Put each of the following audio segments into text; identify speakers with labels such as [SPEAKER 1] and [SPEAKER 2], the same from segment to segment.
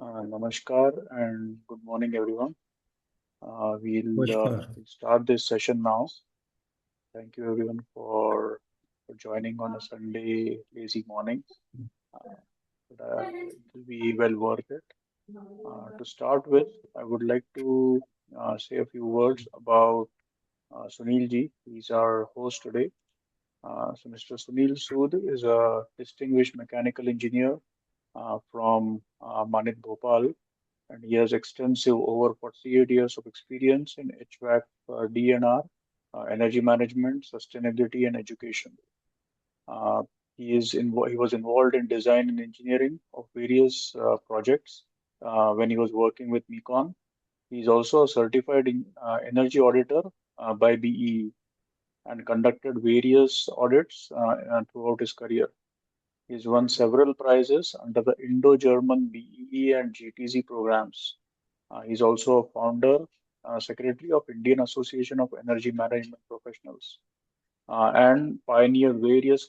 [SPEAKER 1] Namaskar and good morning, everyone.
[SPEAKER 2] Namaskar.
[SPEAKER 1] We'll start this session now. Thank you, everyone, for joining on a Sunday lazy morning. Uh, it will be well worth it. To start with, I would like to say a few words about Sunil ji. He's our host today. Mr. Sunil Sood is a distinguished mechanical engineer from Manit Bhopal, and he has extensive over 48 years of experience in HVAC, DNR, energy management, sustainability, and education. Uh, he was involved in design and engineering of various projects when he was working with Mecon. He is also a certified energy auditor by BEE and conducted various audits throughout his career. He's won several prizes under the Indo-German BEE and GTZ programs. He's also a founder, secretary of Indian Association of Energy Management Professionals, and pioneered various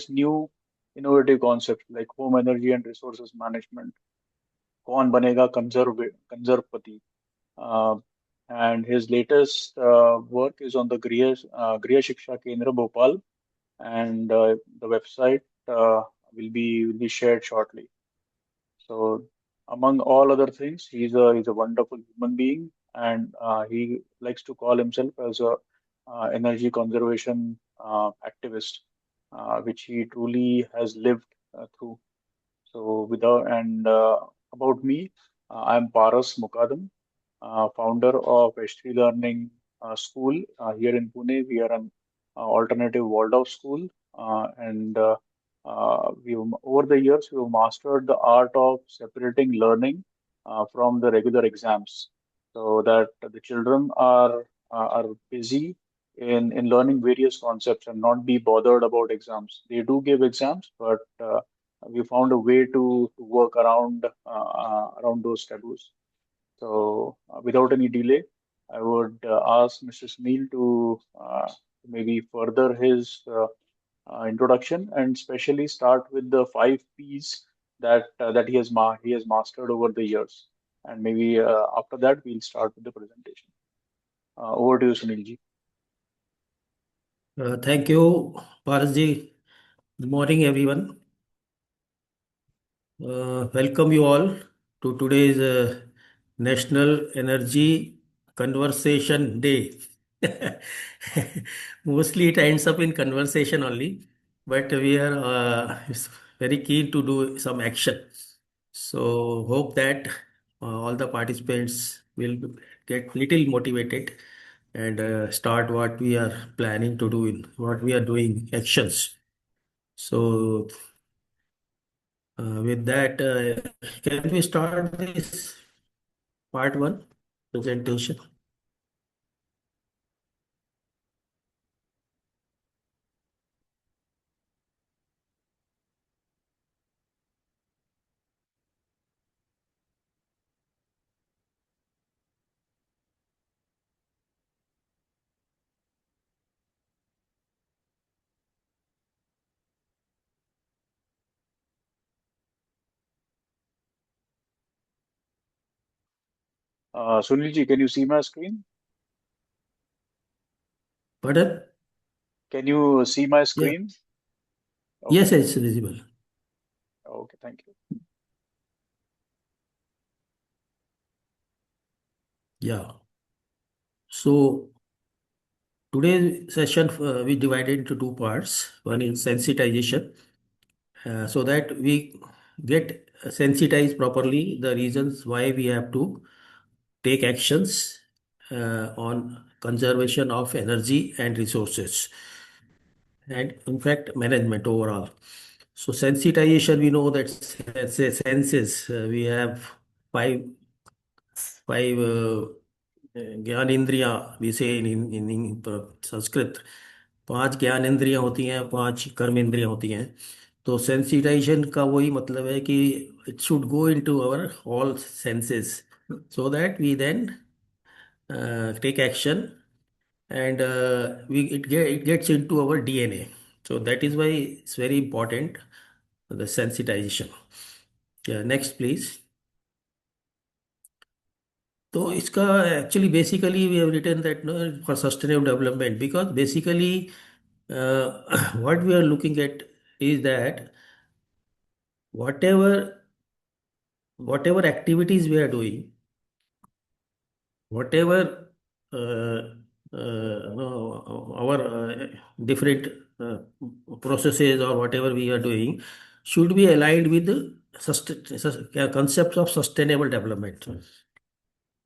[SPEAKER 1] new innovative concepts like home energy and resources management. कौन बनेगा कंजर्वपति? Uh, and his latest work is on the Griha Shiksha Kendra Bhopal, and the website will be shared shortly. So, among all other things, he's a wonderful human being, and he likes to call himself as a energy conservation activist, which he truly has lived through. So, without and about me, I'm Paras Mukadam, founder of H3 Learning School here in Pune. We are an alternative Waldorf school, and over the years we've mastered the art of separating learning from the regular exams, so that the children are busy in learning various concepts and not be bothered about exams. They do give exams, but we found a way to work around those taboos. So, without any delay, I would ask Mr. Sunil to maybe further his introduction and especially start with the five P's that he has mastered over the years. And maybe after that, we'll start with the presentation. Over to you, Sunil ji.
[SPEAKER 2] Thank you, Parasji. Good morning, everyone. Welcome you all to today's National Energy Conversation Day. Mostly it ends up in conversation only, but we are very keen to do some action. So hope that all the participants will get little motivated and start what we are planning to do in what we are doing actions. So with that, can we start this part one presentation?
[SPEAKER 1] Sunil ji, can you see my screen?
[SPEAKER 2] Pardon?
[SPEAKER 1] Can you see my
[SPEAKER 2] Yeah.
[SPEAKER 1] screen?
[SPEAKER 2] Yes,
[SPEAKER 1] Okay,
[SPEAKER 2] it's visible.
[SPEAKER 1] okay, thank you.
[SPEAKER 2] Yeah. So today's session we divided into two parts. One is sensitization, so that we get sensitized properly the reasons why we have to take actions on conservation of energy and resources, and in fact management overall. So sensitization, we know that senses, we have five ज्ञान इंद्रियां, we say in Sanskrit, पांच ज्ञान इंद्रियां होती हैं, पांच कर्म इंद्रियां होती हैं. तो सेंसिटाइजेशन का वही मतलब है कि it should go into our all senses so that we then take action, and it gets into our DNA. So that is why it's very important, the sensitization. Yeah, next please. So इसका actually basically we have written that no, for sustainable development, because basically what we are looking at is that whatever whatever activities we are doing, whatever our different processes or whatever we are doing should be aligned with the concepts of sustainable development.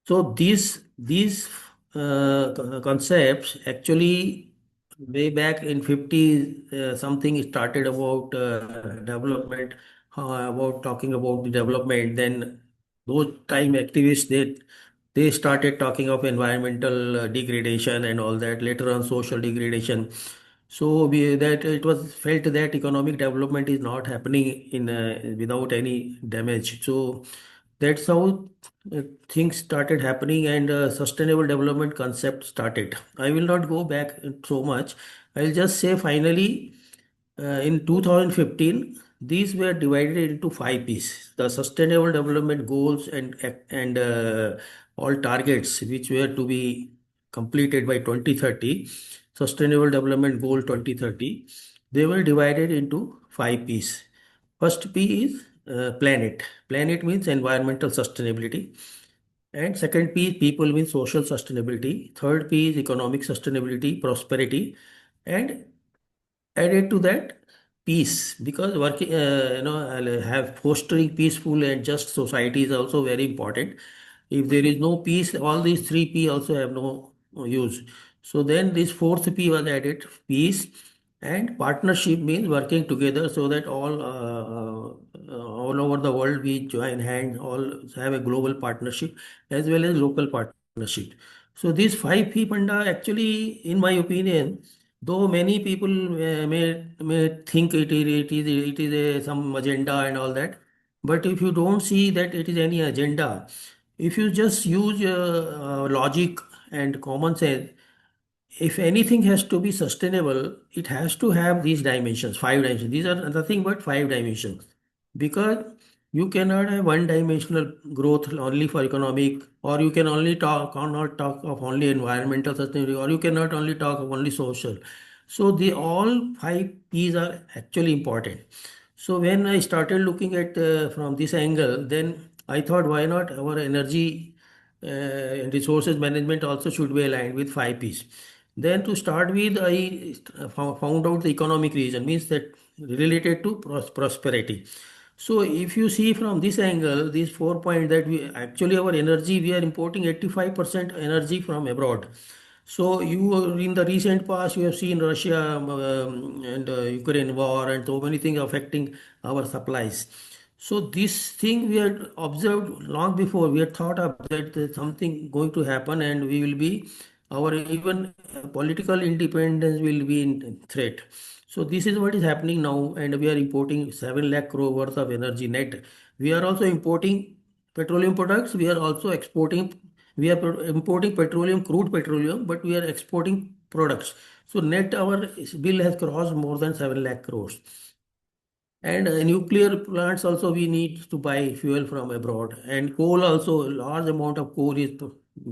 [SPEAKER 2] So these concepts actually way back in 50s something started about development, about talking about the development. Then those time activists they started talking of environmental degradation and all that. Later on, social degradation. So that it was felt that economic development is not happening in without any damage. So that's how things started happening, and sustainable development concept started. I will not go back so much. I'll just say finally, in 2015, these were divided into five pieces: the sustainable development goals and all targets which were to be completed by 2030. Sustainable Development Goal 2030. They were divided into five pieces. First P is planet. Planet means environmental sustainability. And second P is people means social sustainability. Third P is economic sustainability, prosperity. And added to that, peace, because working I'll have fostering peaceful and just society is also very important. If there is no peace, all these three P also have no use. So then this fourth P was added, peace. And partnership means working together so that all over the world we join hands, all have a global partnership as well as local partnership. So these five P Panda actually, in my opinion, though many people may think it is some agenda and all that, but if you don't see that it is any agenda, if you just use logic and common sense, if anything has to be sustainable, it has to have these dimensions, five dimensions. These are nothing but five dimensions. Because you cannot have one dimensional growth only for economic, or you can only cannot talk of only environmental sustainability, or you cannot only talk of only social. So the all five P's are actually important. So when I started looking at from this angle, then I thought, why not our energy and resources management also should be aligned with five P's. Then to start with, I found out the economic region, means that related to prosperity. So if you see from this angle, these 4 points, that we actually our energy, we are importing 85% energy from abroad. So you in the recent past you have seen Russia and Ukraine war and so many things affecting our supplies. So this thing we had observed long before. We had thought of that something going to happen, and we will be our even political independence will be in threat. So this is what is happening now, and we are importing 7 lakh crore worth of energy net. We are also importing petroleum products. We are also exporting. We are importing petroleum, crude petroleum, but we are exporting products. So net our bill has crossed more than 7 lakh crores. And nuclear plants also we need to buy fuel from abroad. And coal also, a large amount of coal is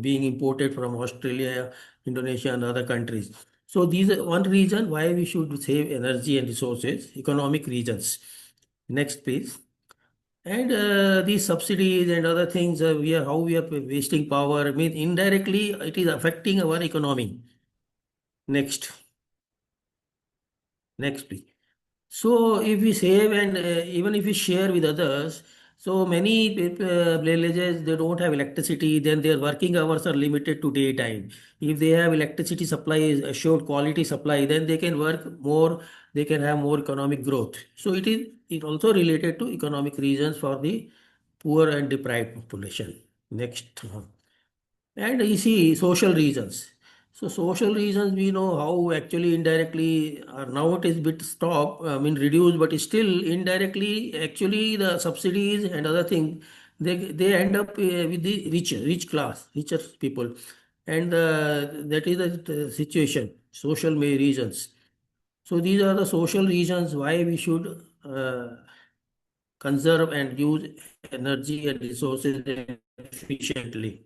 [SPEAKER 2] being imported from Australia, Indonesia, and other countries. So these are one reason why we should save energy and resources, economic regions. Next, please. And these subsidies and other things, we are how we are wasting power. I mean, indirectly, it is affecting our economy. Next, next, please. So if we save and even if we share with others, so many villages they don't have electricity, then their working hours are limited to daytime. If they have electricity supply, assured quality supply, then they can work more, they can have more economic growth. So it also related to economic reasons for the poor and deprived population. Next. And you see social reasons. So social reasons, we know how actually indirectly now it is bit stop, I mean reduced, but still indirectly actually the subsidies and other things they end up with the rich class, richer people, and that is the situation. Social reasons. So these are the social reasons why we should conserve and use energy and resources efficiently.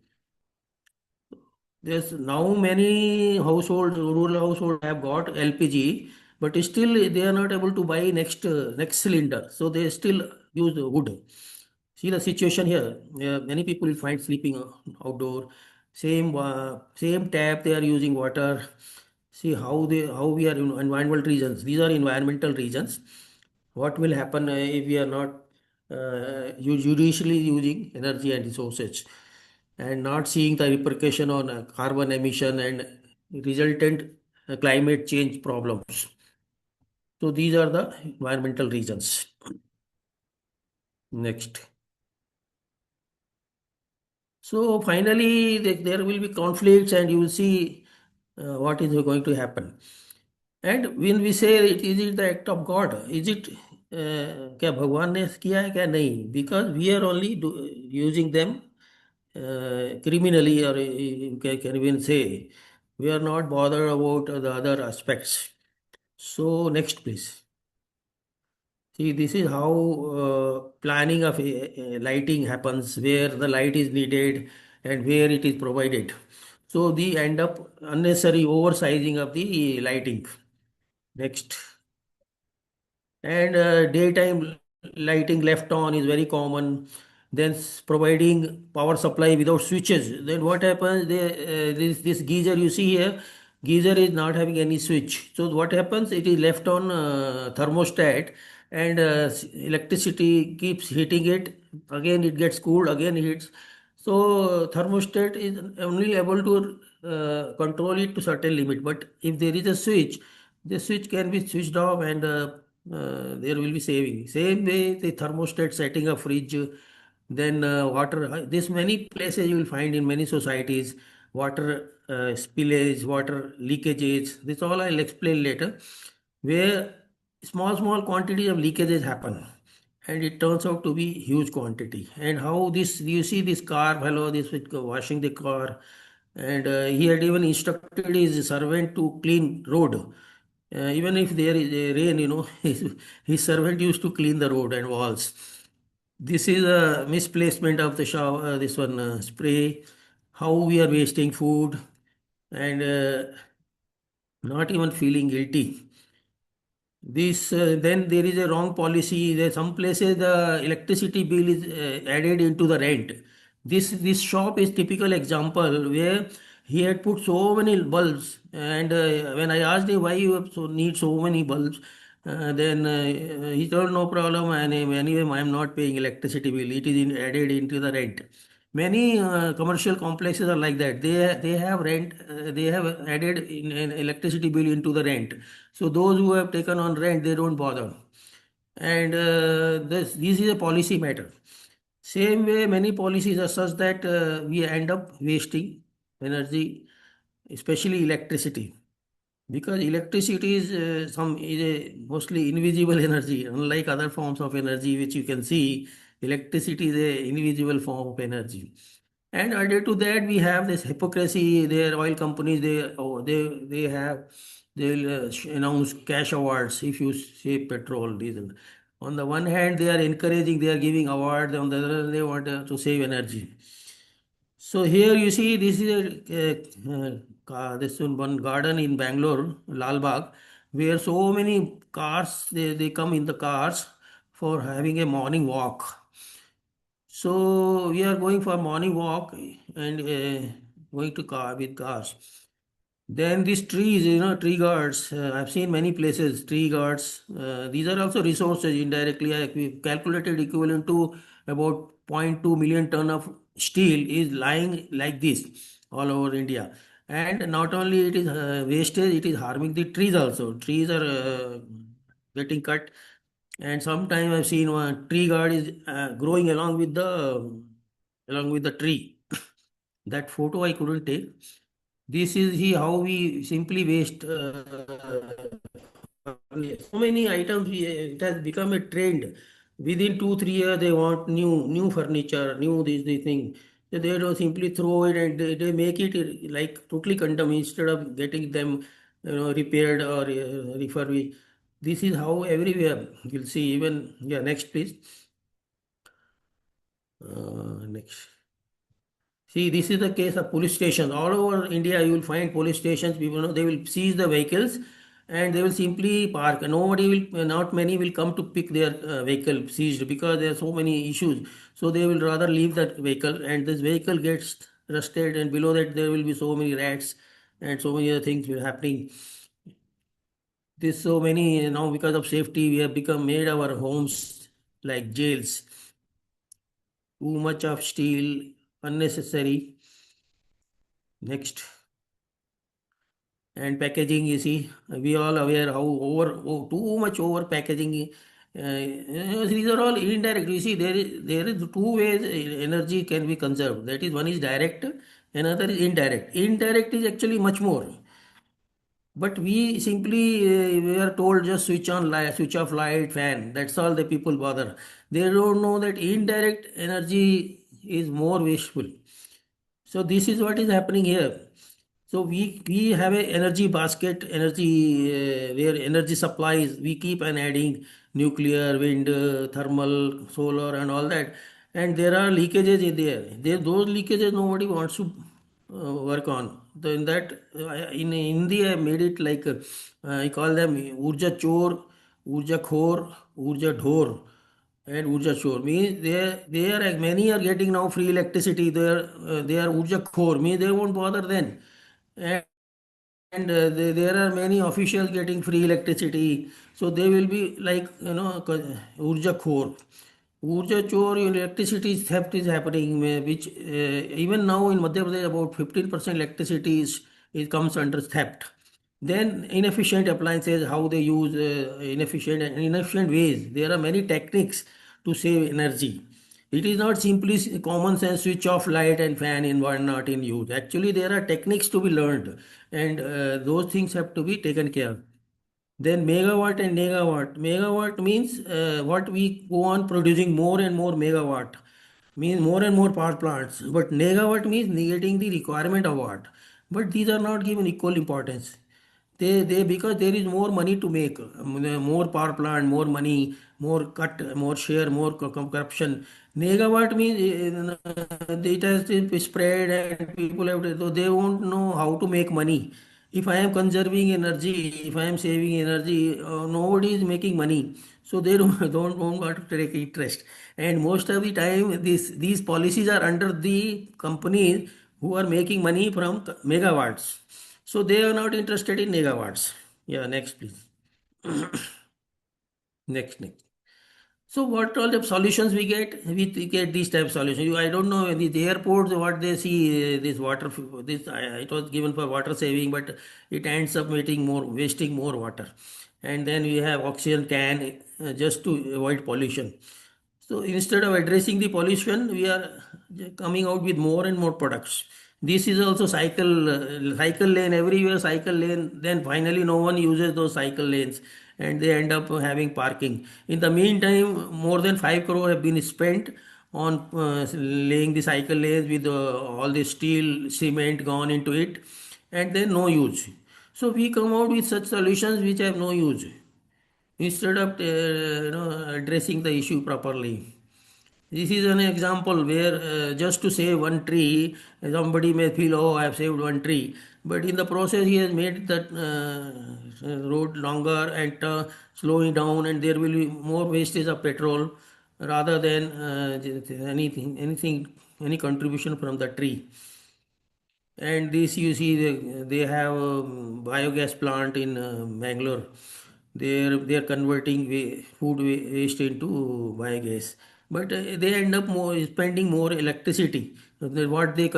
[SPEAKER 2] There's now many households, rural households have got LPG, but still they are not able to buy next cylinder. So they still use the wood. See the situation here. Many people will find sleeping outdoor. Same tap they are using water. See how we are in environmental regions. These are environmental regions. What will happen if we are not judiciously using energy and resources and not seeing the repercussion on carbon emission and resultant climate change problems. So these are the environmental reasons. Next. So finally, there will be conflicts, and you will see what is going to happen. And when we say is it the act of God, is it क्या भगवान ने किया है क्या नहीं? Because we are only using them criminally, or can even say we are not bothered about the other aspects. So next, please. See, this is how planning of lighting happens, where the light is needed and where it is provided. So they end up unnecessary oversizing of the lighting. Next. And daytime lighting left on is very common. Then providing power supply without switches. Then what happens? This geyser you see here, geyser is not having any switch. So what happens? It is left on thermostat, and electricity keeps heating it. Again it gets cooled. Again it heats. So thermostat is only able to control it to certain limit. But if there is a switch, the switch can be switched off, and there will be saving. Same way, the thermostat setting a fridge, then water. This many places you will find in many societies, water spillage, water leakages. This all I'll explain later, where small quantities of leakages happen, and it turns out to be huge quantity. And how this, you see this car fellow, this with washing the car, and he had even instructed his servant to clean road. Even if there is a rain, his servant used to clean the road and walls. This is a misplacement of the shower, this one spray, how we are wasting food, and not even feeling guilty. This then there is a wrong policy. There some places the electricity bill is added into the rent. This shop is typical example where he had put so many bulbs, and when I asked him why you have need so many bulbs, then he told no problem, and anyway I am not paying electricity bill. It is added into the rent. Many commercial complexes are like that. They have rent. They have added in an electricity bill into the rent. So those who have taken on rent, they don't bother. And this is a policy matter. Same way, many policies are such that we end up wasting energy, especially electricity, because electricity is a mostly invisible energy, unlike other forms of energy which you can see. Electricity is a invisible form of energy. And added to that, we have this hypocrisy. Their oil companies, they have, they'll announce cash awards if you save petrol, diesel. On the one hand, they are encouraging, they are giving awards. On the other, they want to save energy. So here you see this is this one garden in Bangalore, Lal Bagh, where so many cars, they come in the cars for having a morning walk. So we are going for morning walk, and going to car with cars. Then these trees, tree guards. I've seen many places tree guards. These are also resources indirectly. We calculated equivalent to about zero point 0.2 million ton of steel is lying like this all over India. And not only it is wastage, it is harming the trees also. Trees are getting cut, and sometimes I've seen one tree guard is growing along with the tree. That photo I couldn't take. This is how we simply waste so many items. It has become a trend. Within 2 3 years, they want new furniture, new this thing. So they don't simply throw it, and they make it like totally condemn instead of getting them, repaired or refurbished. This is how everywhere you'll see. Even, yeah, next please. Next. See, this is the case of police stations. All over India, you will find police stations. People know they will seize the vehicles and they will simply park. Nobody will, not many will come to pick their vehicle seized because there are so many issues. So they will rather leave that vehicle and this vehicle gets rusted and below that there will be so many rats and so many other things will happening. There's so many now because of safety we have become made our homes like jails. Too much of steel, unnecessary. Next. And packaging, you see, we all aware how too much over packaging. These are all indirect. You see, there is two ways energy can be conserved. That is, one is direct, another is indirect. Indirect is actually much more. But we simply we are told just switch on light, switch off light, fan. That's all the people bother. They don't know that indirect energy is more wasteful. So this is what is happening here. So we have a energy basket, energy where energy supplies. We keep on adding nuclear, wind, thermal, solar, and all that. And there are leakages in there. Those leakages nobody wants to work on. In that, in India, I made it like I call them Urja Chor, Urja Khor, Urja Dhor and Urja Chor means they are many are getting now free electricity. They are Urja Khor means they won't bother then, and there are many officials getting free electricity, so they will be like Urja Khor. Urja Chor electricity theft is happening, which even now in Madhya Pradesh about 15% electricity is comes under theft. Then inefficient appliances, how they use inefficient ways. There are many techniques to save energy. It is not simply common sense switch off light and fan in one not in use. Actually, there are techniques to be learned, and those things have to be taken care of. Then megawatt and negawatt. Megawatt means what we go on producing more and more megawatt, means more and more power plants. But negawatt means negating the requirement of watt. But these are not given equal importance. They because there is more money to make, more power plant, more money, more cut, more share, more corruption. Negawatt means it has to be spread and people have to, so they won't know how to make money. If I am conserving energy, if I am saving energy, nobody is making money. So they don't want to take interest. And most of the time, these policies are under the companies who are making money from megawatts. So they are not interested in megawatts. Yeah, next please. Next. So what all the solutions we get? We get these type of solutions. I don't know the airports what they see this water. This it was given for water saving, but it ends up wasting more water. And then we have oxygen can just to avoid pollution. So instead of addressing the pollution, we are coming out with more and more products. This is also cycle lane everywhere, cycle lane. Then finally, no one uses those cycle lanes, and they end up having parking. In the meantime, more than 5 crore have been spent on laying the cycle lanes with all the steel, cement gone into it, and then no use. So we come out with such solutions which have no use instead of addressing the issue properly. This is an example where just to save one tree, somebody may feel, oh, I have saved one tree. But in the process, he has made that road longer and slowing down, and there will be more wastage of petrol rather than any contribution from the tree. And this you see, they have a biogas plant in Bangalore. They are converting waste into biogas, but they end up spending more electricity than what they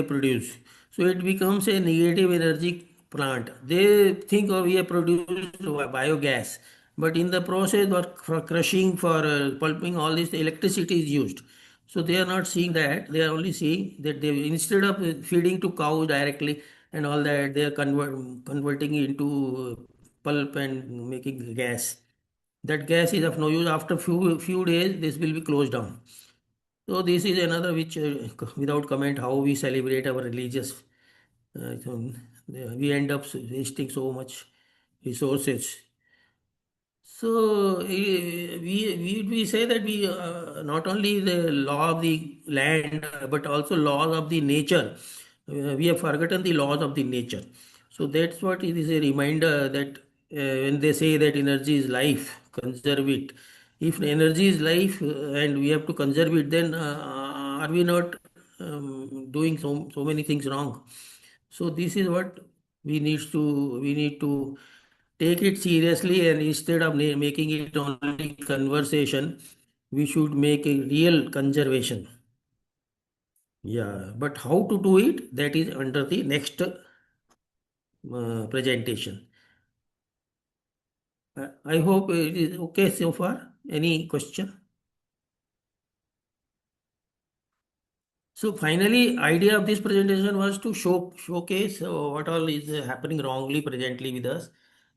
[SPEAKER 2] produce. So it becomes a negative energy plant. They think of we have produced biogas, but in the process for crushing, for pulping, all this electricity is used. So they are not seeing that. They are only seeing that they instead of feeding to cows directly and all that, they are converting it into pulp and making gas. That gas is of no use. After few days, this will be closed down. So this is another which, without comment, how we celebrate our religious. We end up wasting so much resources. we say that we not only the law of the land but also laws of the nature. We have forgotten the laws of the nature. So that's what it is a reminder that when they say that energy is life, conserve it. If energy is life and we have to conserve it, then are we not doing so many things wrong? So this is what we need to take it seriously, and instead of making it only conversation, we should make a real conservation. Yeah, but how to do it, that is under the next presentation. I hope it is okay so far. Any question? So finally, idea of this presentation was to showcase what all is happening wrongly presently with us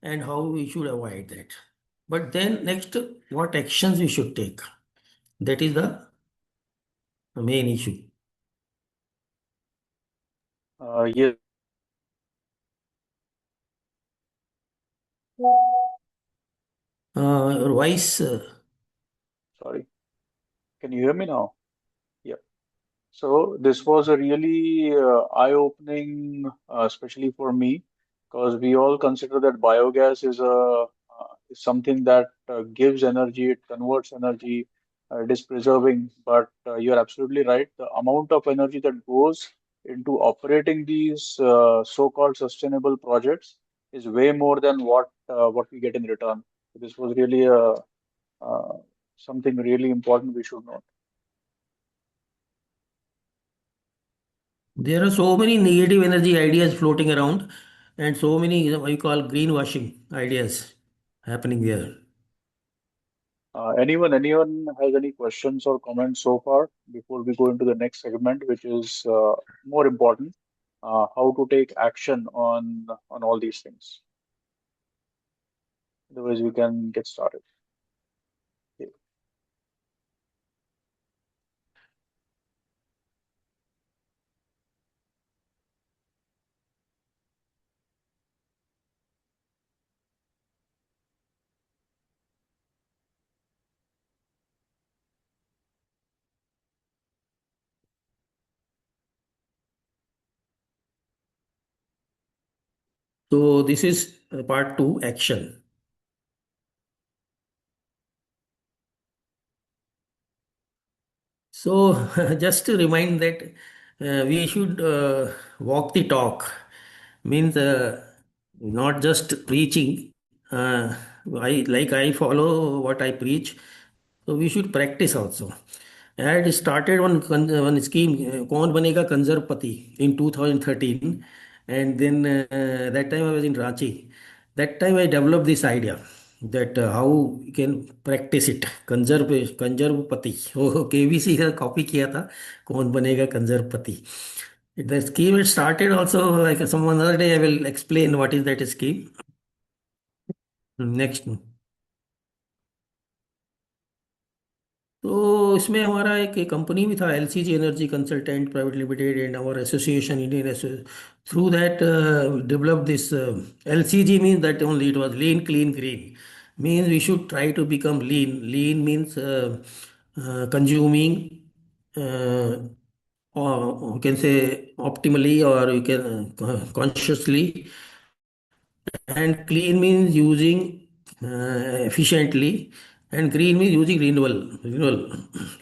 [SPEAKER 2] and how we should avoid that. But then next, what actions we should take? That is the main issue.
[SPEAKER 1] Yes,
[SPEAKER 2] Your voice.
[SPEAKER 1] sorry. Can you hear me now? Yeah. So this was a really eye-opening, especially for me, because we all consider that biogas is something that gives energy, it converts energy, it is preserving. But you're absolutely right. The amount of energy that goes into operating these so-called sustainable projects is way more than what we get in return. This was really uh, something really important we should know.
[SPEAKER 2] There are so many negative energy ideas floating around, and so many what you call greenwashing ideas happening there.
[SPEAKER 1] Anyone has any questions or comments so far before we go into the next segment, which is more important, how to take action on all these things. Otherwise, we can get started. Okay.
[SPEAKER 2] So this is part two, action. So, just to remind that we should walk the talk, means not just preaching. I follow what I preach, so we should practice also. I had started one scheme, कौन बनेगा कंजरपति in 2013, and then that time I was in Ranchi. That time I developed this idea that how we can practice it. कंजरपति वो KBC का copy किया था, कौन बनेगा कंजरपति. The scheme it started also like some other day I will explain what is that scheme. Next. तो इसमें हमारा एक कंपनी भी था, LCG energy consultant private limited, and our association Indian through that develop this LCG means that only it was lean clean green. Means we should try to become lean. Lean means consuming, or you can say optimally, or you can consciously, and clean means using efficiently, and green means using renewal.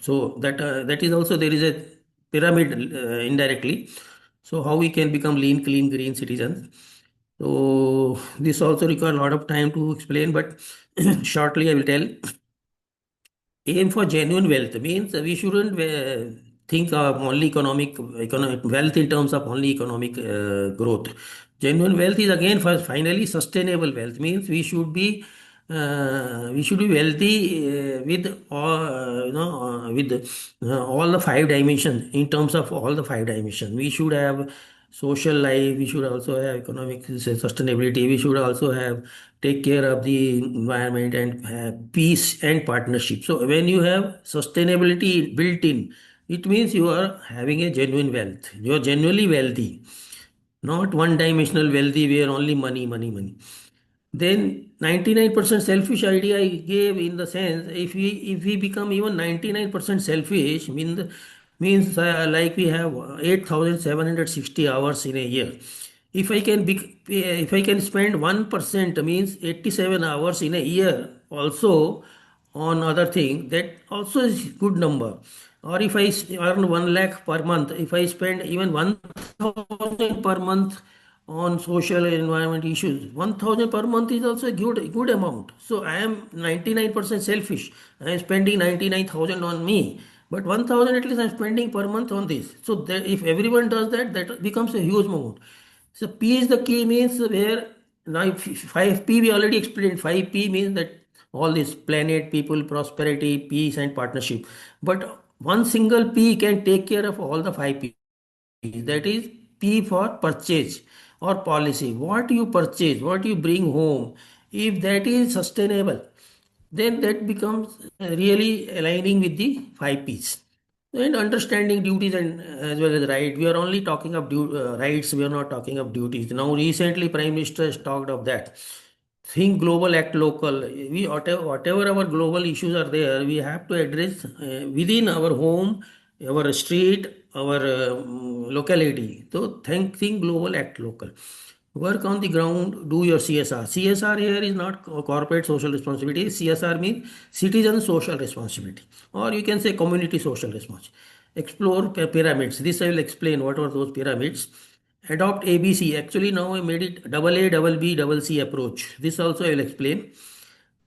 [SPEAKER 2] So that is also there is a pyramid indirectly. So how we can become lean clean green citizens. So this also requires a lot of time to explain, but shortly I will tell. Aim for genuine wealth means we shouldn't think of only economic wealth in terms of only economic growth. Genuine wealth is again for finally sustainable wealth, means we should be wealthy with all the five dimensions. In terms of all the five dimensions, we should have social life, we should also have economic sustainability, we should also have take care of the environment, and have peace and partnership. So when you have sustainability built in, it means you are having a genuine wealth. You are genuinely wealthy, not one dimensional wealthy where only money, money, money. Then 99% selfish idea I gave in the sense, if we become even 99% selfish means like we have 8,760 hours in a year. If I can spend 1% means 87 hours in a year also on other thing, that also is good number. Or if earn 1 lakh per month, if I spend even 1,000 per month on social and environment issues, 1,000 per month is also a good amount. So I am 99% selfish. I am spending 99,000 on me, but 1,000 at least I am spending per month on this. So that if everyone does that, that becomes a huge amount. So P is the key, means where now 5P we already explained. 5P means that all this planet, people, prosperity, peace, and partnership. But one single P can take care of all the 5P. That is P for purchase or policy. What you purchase, what you bring home, if that is sustainable, then that becomes really aligning with the 5 Ps. And understanding duties and as well as right. We are only talking of rights, we are not talking of duties. Now, recently, Prime Minister has talked of that. Think global, act local. Whatever our global issues are there, we have to address within our home, our street, our locality. So think global, act local. Work on the ground, do your CSR. CSR here is not corporate social responsibility. CSR means citizen social responsibility, or you can say community social responsibility. Explore pyramids. This I will explain what are those pyramids. Adopt ABC. Actually, now I made it double A, double B, double C approach. This also I will explain.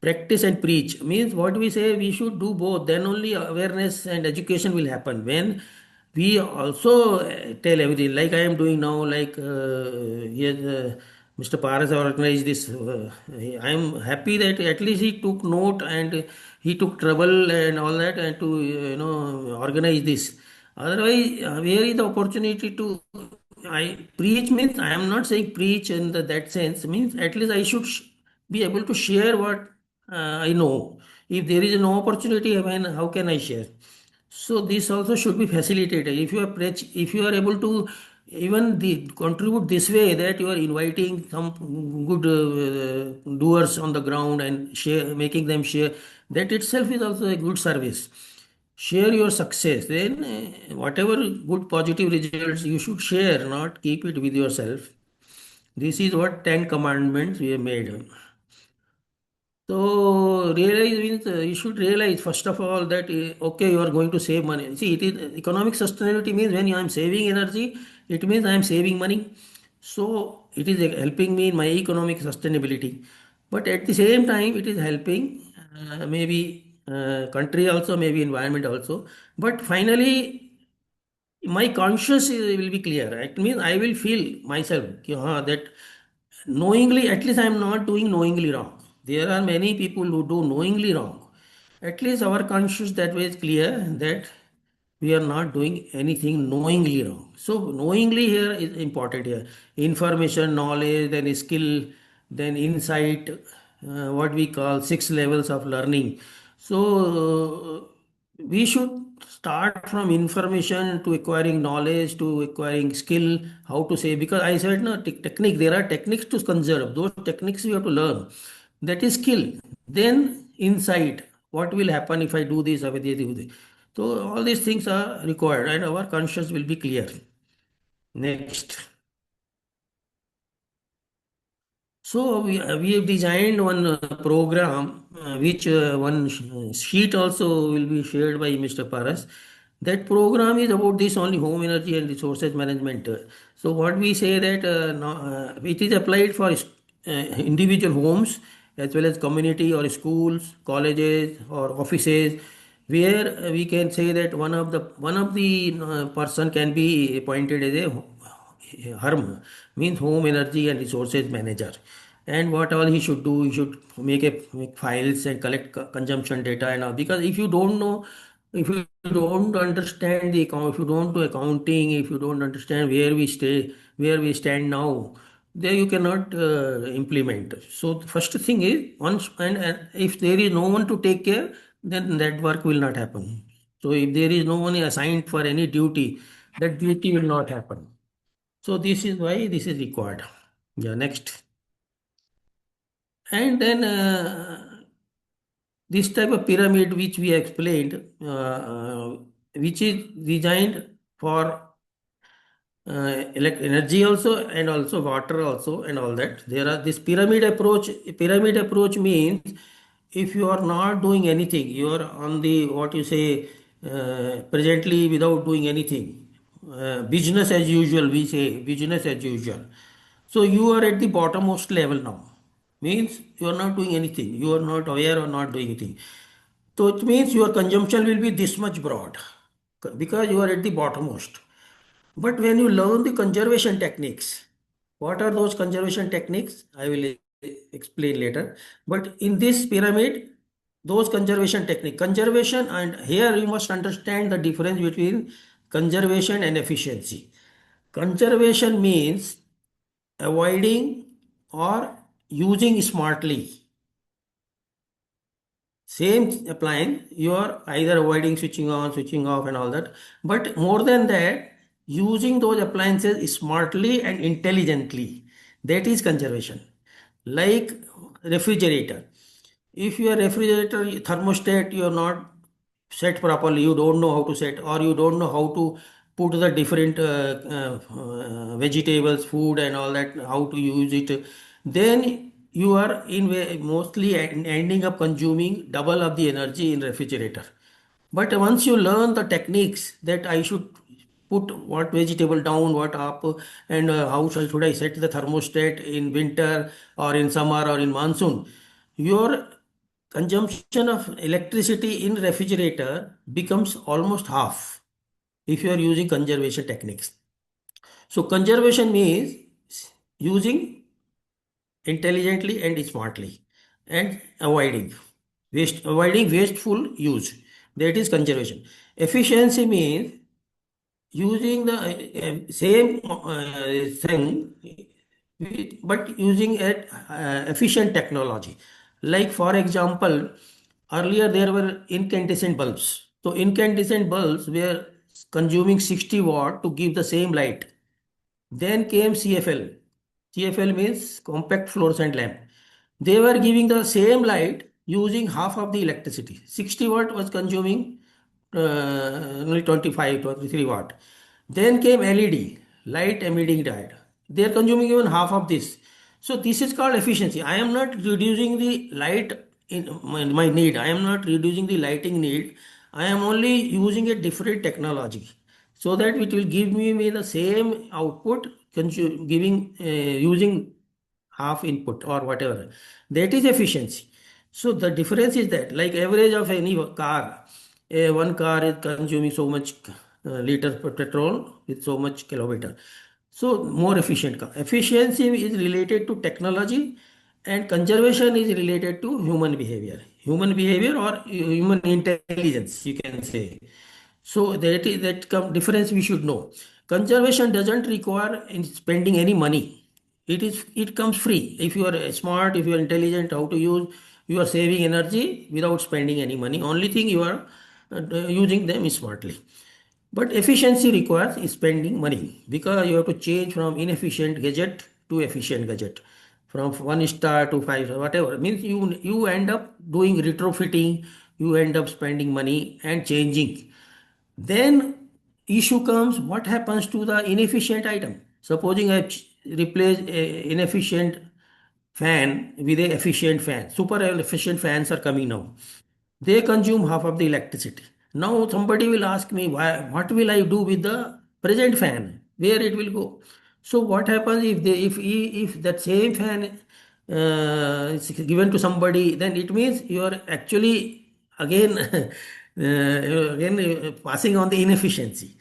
[SPEAKER 2] Practice and preach means what we say, we should do both. Then only awareness and education will happen. When we also tell everything, like I am doing now, like here, Mr. Paras organized this. I am happy that at least he took note and he took trouble and all that and to organize this. Otherwise, where is the opportunity to I preach means I am not saying preach in that sense, means at least I should be able to share what I know. If there is no opportunity, I mean, how can I share? So this also should be facilitated. If you are able to even contribute this way, that you are inviting some good doers on the ground and making them share, that itself is also a good service. Share your success. Then whatever good positive results you should share, not keep it with yourself. This is what 10 commandments we have made. So realize means you should realize first of all that okay, you are going to save money. See, it is economic sustainability means when I am saving energy, it means I am saving money. So it is helping me in my economic sustainability. But at the same time, it is helping maybe country also, maybe environment also. But finally, my conscience will be clear. It means I will feel myself that knowingly, at least I am not doing knowingly wrong. There are many people who do knowingly wrong. At least our conscience that way is clear that we are not doing anything knowingly wrong. So knowingly here is important here. Information, knowledge, then skill, then insight, what we call 6 levels of learning. So we should start from information to acquiring knowledge to acquiring skill, how to say, because I said no technique, there are techniques to conserve, those techniques you have to learn, that is skill. Then insight, what will happen if I do this, if I do this. So all these things are required and our conscience will be clear. Next. So we have designed one program which one sheet also will be shared by Mr. Paras. That program is about this only, home energy and resources management. So what we say that it is applied for individual homes as well as community or schools, colleges or offices, where we can say that one of the person can be appointed as a HERM, means home energy and resources manager. And what all he should do, he should make files and collect consumption data and all. Because if you don't know, if you don't understand the account, if you don't do accounting, if you don't understand where we stand now, there you cannot implement. So the first thing is once, and if there is no one to take care, then that work will not happen. So if there is no one assigned for any duty, that duty will not happen. So this is why this is required. Yeah, next. And then this type of pyramid which we explained, which is designed for energy also, and also water also, and all that. There are this pyramid approach. Pyramid approach means if you are not doing anything, you are on the what you say presently without doing anything, business as usual, we say business as usual. So you are at the bottommost level now, means you are not doing anything, you are not aware or not doing anything. So it means your consumption will be this much broad because you are at the bottommost. But when you learn the conservation techniques, what are those conservation techniques? I will explain later. But in this pyramid, those conservation technique, conservation, and here you must understand the difference between conservation and efficiency. Conservation means avoiding or using smartly. Same appliance, you are either avoiding switching on, switching off, and all that. But more than that, using those appliances smartly and intelligently. That is conservation. Like refrigerator. If your refrigerator thermostat you are not set properly, you don't know how to set, or you don't know how to put the different vegetables, food, and all that, how to use it, then you are mostly ending up consuming double of the energy in refrigerator. But once you learn the techniques that I should put what vegetable down, what up, and how should I set the thermostat in winter or in summer or in monsoon, your consumption of electricity in refrigerator becomes almost half if you are using conservation techniques. So conservation means using intelligently and smartly and avoiding wasteful use. That is conservation. Efficiency means using the same thing but using it efficient technology. Like for example, earlier there were incandescent bulbs. So incandescent bulbs were consuming 60 watt to give the same light. Then came CFL. CFL means compact fluorescent lamp. They were giving the same light using half of the electricity. 60 watt was consuming only 25, 23 watt. Then came LED, light emitting diode. They are consuming even half of this. So this is called efficiency. I am not reducing the light in my need. I am not reducing the lighting need. I am only using a different technology so that it will give me the same output giving using half input or whatever. That is efficiency. So the difference is that like average of any car, one car is consuming so much liters per petrol with so much kilometer. So more efficient car. Efficiency is related to technology and conservation is related to human behavior. Human behavior or human intelligence, you can say. So that is difference we should know. Conservation doesn't require in spending any money. It comes free. If you are smart, if you are intelligent, how to use, you are saving energy without spending any money. Only thing you are using them smartly. But efficiency requires spending money because you have to change from inefficient gadget to efficient gadget, from one star to five star, whatever. Means you end up doing retrofitting, you end up spending money and changing. Then issue comes, what happens to the inefficient item? Supposing I replace a inefficient fan with a efficient fan. Super efficient fans are coming now. They consume half of the electricity. Now somebody will ask me, why, what will I do with the present fan? Where it will go? So what happens if that same fan is given to somebody, then it means you are actually again passing on the inefficiency.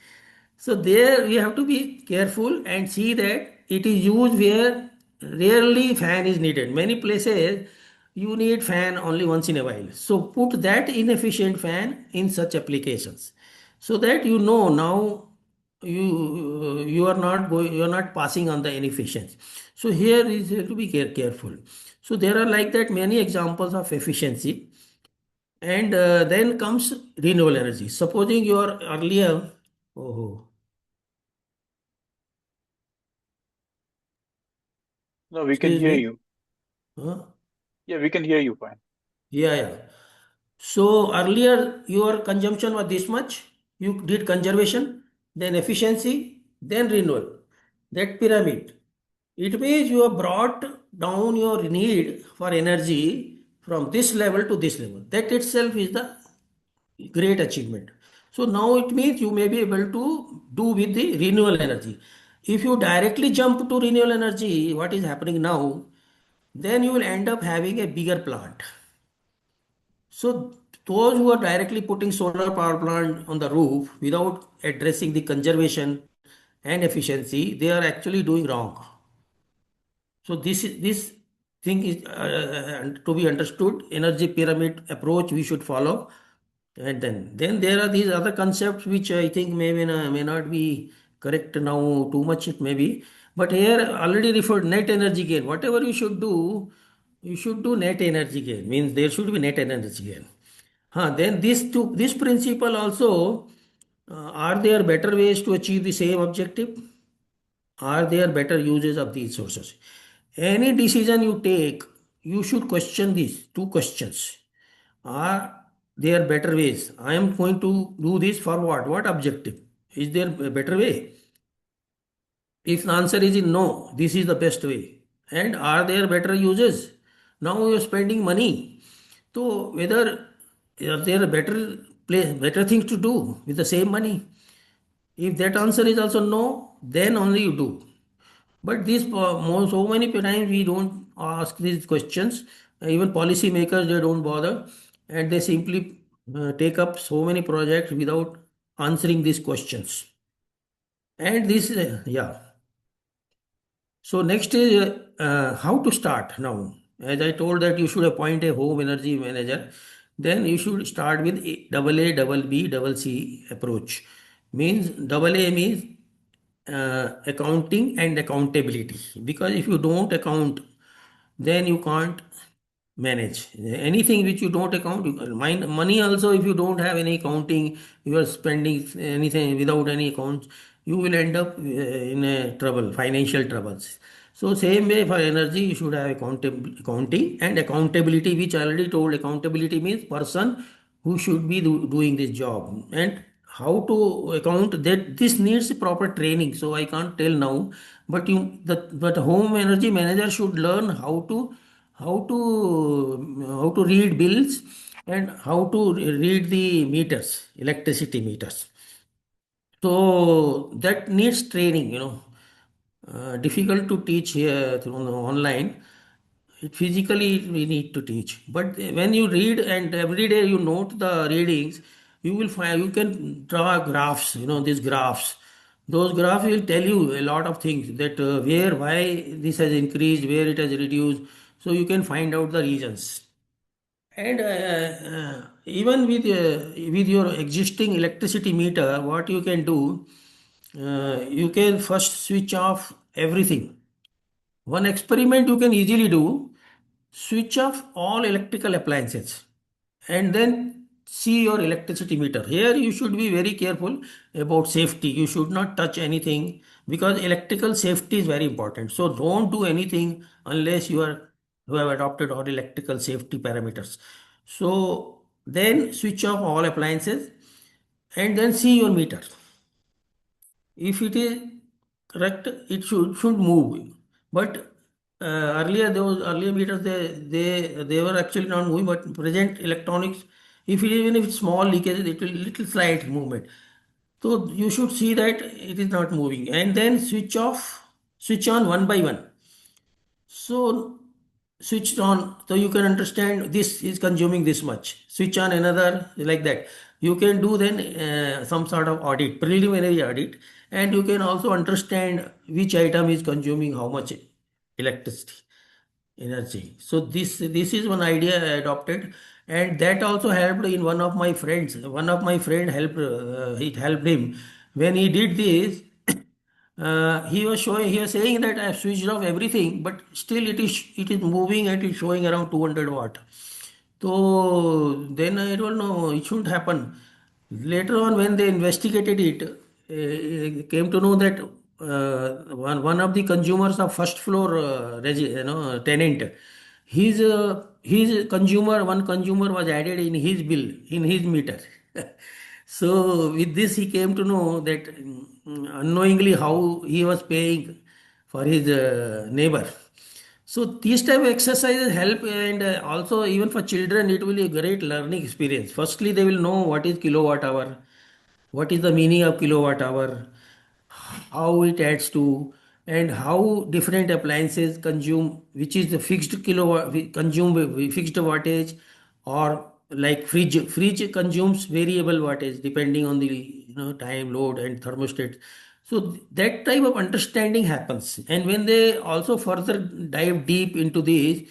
[SPEAKER 2] So there we have to be careful and see that it is used where rarely fan is needed. Many places you need fan only once in a while. So put that inefficient fan in such applications so that you know now you are not going, you are not passing on the inefficiency. So here is to be careful. So there are like that many examples of efficiency. And then comes renewable energy. Supposing you are earlier, oh,
[SPEAKER 1] No, we can
[SPEAKER 2] excuse
[SPEAKER 1] hear
[SPEAKER 2] me.
[SPEAKER 1] you.
[SPEAKER 2] Huh?
[SPEAKER 1] Yeah, we can hear you fine.
[SPEAKER 2] Yeah, yeah. So earlier your consumption was this much, you did conservation, then efficiency, then renewal. That pyramid. It means you have brought down your need for energy from this level to this level. That itself is the great achievement. So now it means you may be able to do with the renewable energy. If you directly jump to renewable energy, what is happening now, then you will end up having a bigger plant. So those who are directly putting solar power plant on the roof without addressing the conservation and efficiency, they are actually doing wrong. So this thing is to be understood. Energy pyramid approach we should follow, and then there are these other concepts which I think may not be correct now too much. It may be, but here already referred net energy gain. Whatever you should do net energy gain. Means there should be net energy gain. Then this principle also, are there better ways to achieve the same objective? Are there better uses of these sources? Any decision you take, you should question these two questions. Are there better ways? I am going to do this for what? What objective? Is there a better way? If the answer is in no, this is the best way. And are there better uses? Now you are spending money. So whether are there better place, better things to do with the same money? If that answer is also no, then only you do. But so many times we don't ask these questions. Even policymakers they don't bother, and they simply take up so many projects without answering these questions. And this, yeah. So next is how to start now. As I told that you should appoint a home energy manager, then you should start with double A, double B, double C approach. Means double A means accounting and accountability. Because if you don't account, then you can't manage anything which you don't account. Money also, if you don't have any accounting, you are spending anything without any accounts, you will end up in a trouble, financial troubles. So same way for energy, you should have accounting and accountability, which I already told. Accountability means person who should be doing this job, and how to account that this needs proper training. So I can't tell now, but but home energy manager should learn how to read bills and how to read the meters, electricity meters. So that needs training, difficult to teach here through online. Physically we need to teach, but when you read and every day you note the readings, you will find you can draw graphs. These graphs, those graphs will tell you a lot of things, that where, why this has increased, where it has reduced. So you can find out the reasons. And even with your existing electricity meter, what you can do, you can first switch off everything. One experiment you can easily do: switch off all electrical appliances and then see your electricity meter. Here you should be very careful about safety. You should not touch anything, because electrical safety is very important. So don't do anything unless you have adopted all electrical safety parameters. So then switch off all appliances and then see your meter. If it is correct, it should move. But those earlier meters, they were actually not moving. But present electronics, even if it's small leakage, it will little slight movement. So you should see that it is not moving, and then switch on one by one. So switched on, so you can understand this is consuming this much. Switch on another, like that. You can do then some sort of audit, preliminary audit, and you can also understand which item is consuming how much electricity, energy. So this is one idea I adopted, and that also helped in one of my friends. One of my friend helped. It helped him when he did this. He was saying that I have switched off everything, but still it is moving and it's showing around 200 watt. So then I don't know, it shouldn't happen. Later on, when they investigated it, came to know that one of the consumers of first floor tenant, his consumer, one consumer was added in his bill, in his meter. So with this he came to know that unknowingly how he was paying for his neighbor. So these type of exercises help, and also even for children it will be a great learning experience. Firstly, they will know what is kilowatt hour, what is the meaning of kilowatt hour, how it adds to, and how different appliances consume, which is the fixed kilowatt consume fixed wattage, or like fridge consumes variable wattage depending on the time, load, and thermostat. So that type of understanding happens, and when they also further dive deep into this,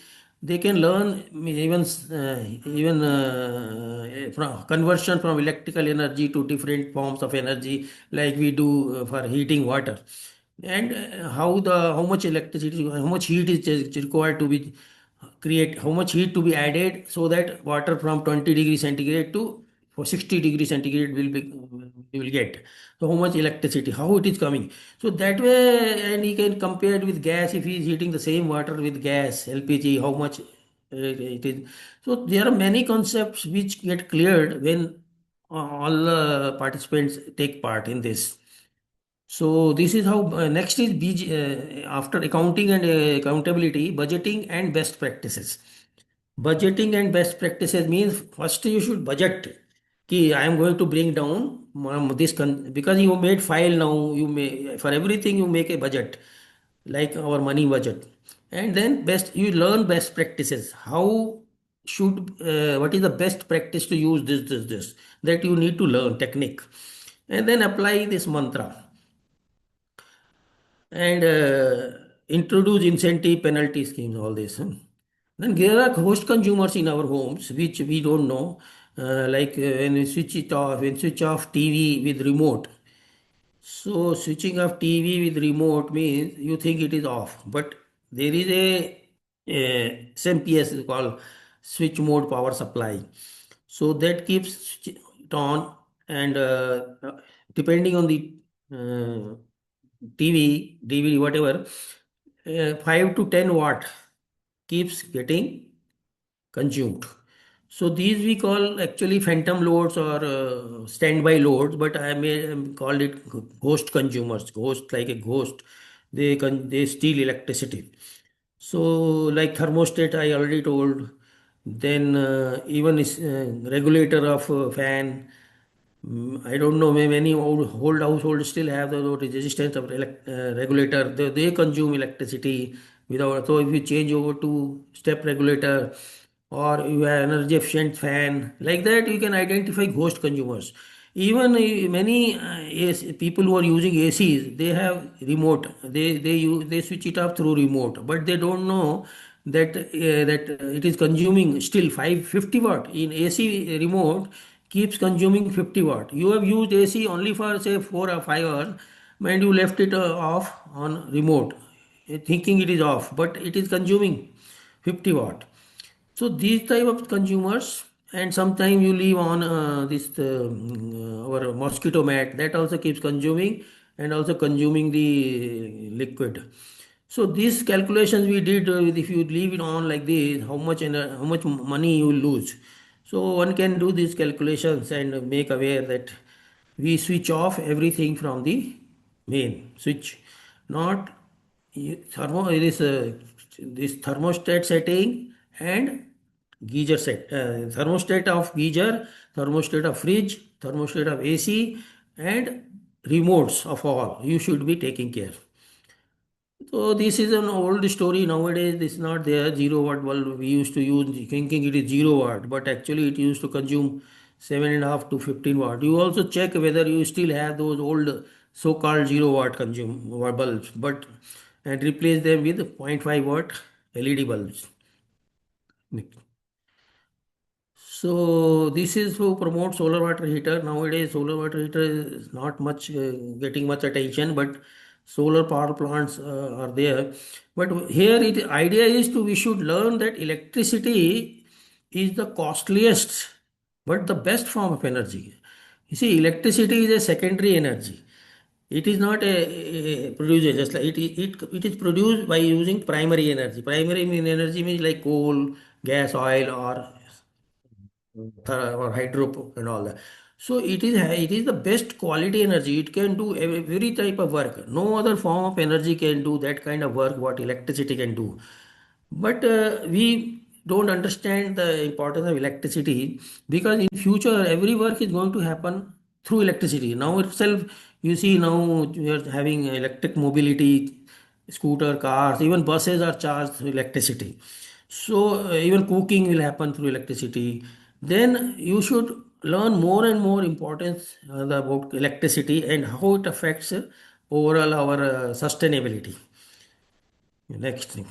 [SPEAKER 2] they can learn even from conversion from electrical energy to different forms of energy, like we do for heating water, and how much electricity, how much heat is required to be create, how much heat to be added so that water from 20 degree centigrade to for 60 degree centigrade will be we will get. So how much electricity, how it is coming. So that way, and he can compare it with gas. If he is heating the same water with gas, LPG, how much it is. So there are many concepts which get cleared when all participants take part in this. So this is how next is after accounting and accountability, budgeting and best practices. Budgeting and best practices means first you should budget. Ki I am going to bring down because you made file now. You may for everything you make a budget, like our money budget, and then best you learn best practices. How should what is the best practice to use this that you need to learn technique, and then apply this mantra, and introduce incentive penalty schemes, all this. Then there are host consumers in our homes which we don't know, when we switch it off, when switch off TV with remote. So switching off TV with remote means you think it is off, but there is a SMPS is called switch mode power supply. So that keeps it on, and depending on the uh, TV, DVD, whatever, 5 to 10 watt keeps getting consumed. So these we call actually phantom loads or standby loads, but I may call it ghost consumers. Ghost, like a ghost, they steal electricity. So like thermostat, I already told. Then even is regulator of fan. I don't know. Many old households still have the resistance of regulator. They consume electricity without. So if you change over to step regulator, or you have energy efficient fan, like that, you can identify ghost consumers. Even many people who are using ACs, they have remote. They switch it off through remote, but they don't know that it is consuming still 550 watt in AC remote, keeps consuming 50 watt. You have used AC only for say 4 or 5 hours, and you left it off on remote, thinking it is off, but it is consuming 50 watt. So these type of consumers, and sometimes you leave on this our mosquito mat, that also keeps consuming, and also consuming the liquid. So these calculations we did, if you leave it on like this, how much money you will lose. So one can do these calculations and make aware that we switch off everything from the main switch, not this thermostat setting, and thermostat of geyser, thermostat of fridge, thermostat of AC, and remotes of all. You should be taking care. So this is an old story. Nowadays, this is not there. 0 watt bulb we used to use, thinking it is 0 watt, but actually it used to consume 7.5 to 15 watt. You also check whether you still have those old so-called 0 watt consume bulbs, but and replace them with zero point 0.5 watt LED bulbs. So this is to promote solar water heater. Nowadays, solar water heater is not much getting much attention, but solar power plants are there. But here, it idea is to we should learn that electricity is the costliest, but the best form of energy. You see, electricity is a secondary energy. It is not a producer, just like it is produced by using primary energy. Energy means like coal, gas, oil, or hydro and all that. So it is the best quality energy. It can do every type of work. No other form of energy can do that kind of work what electricity can do. But we don't understand the importance of electricity, because in future every work is going to happen through electricity. Now itself, you see, now we are having electric mobility, scooter, cars, even buses are charged through electricity. So even cooking will happen through electricity. Then you should learn more and more importance about electricity and how it affects overall our sustainability. Next thing.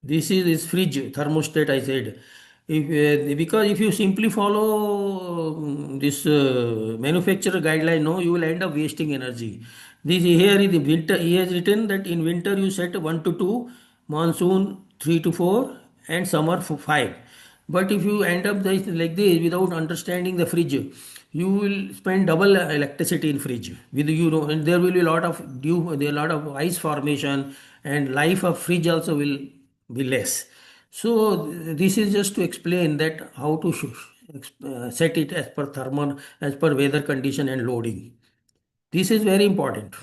[SPEAKER 2] This fridge thermostat I said. Because if you simply follow this manufacturer guideline, no, you will end up wasting energy. This here is the winter. He has written that in winter you set 1 to 2, monsoon 3 to 4, and summer for 5. But if you end up like this without understanding the fridge, you will spend double electricity in fridge. With and there will be a lot of there a lot of ice formation, and life of fridge also will be less. So this is just to explain that how to set it as per thermal, as per weather condition and loading. This is very important.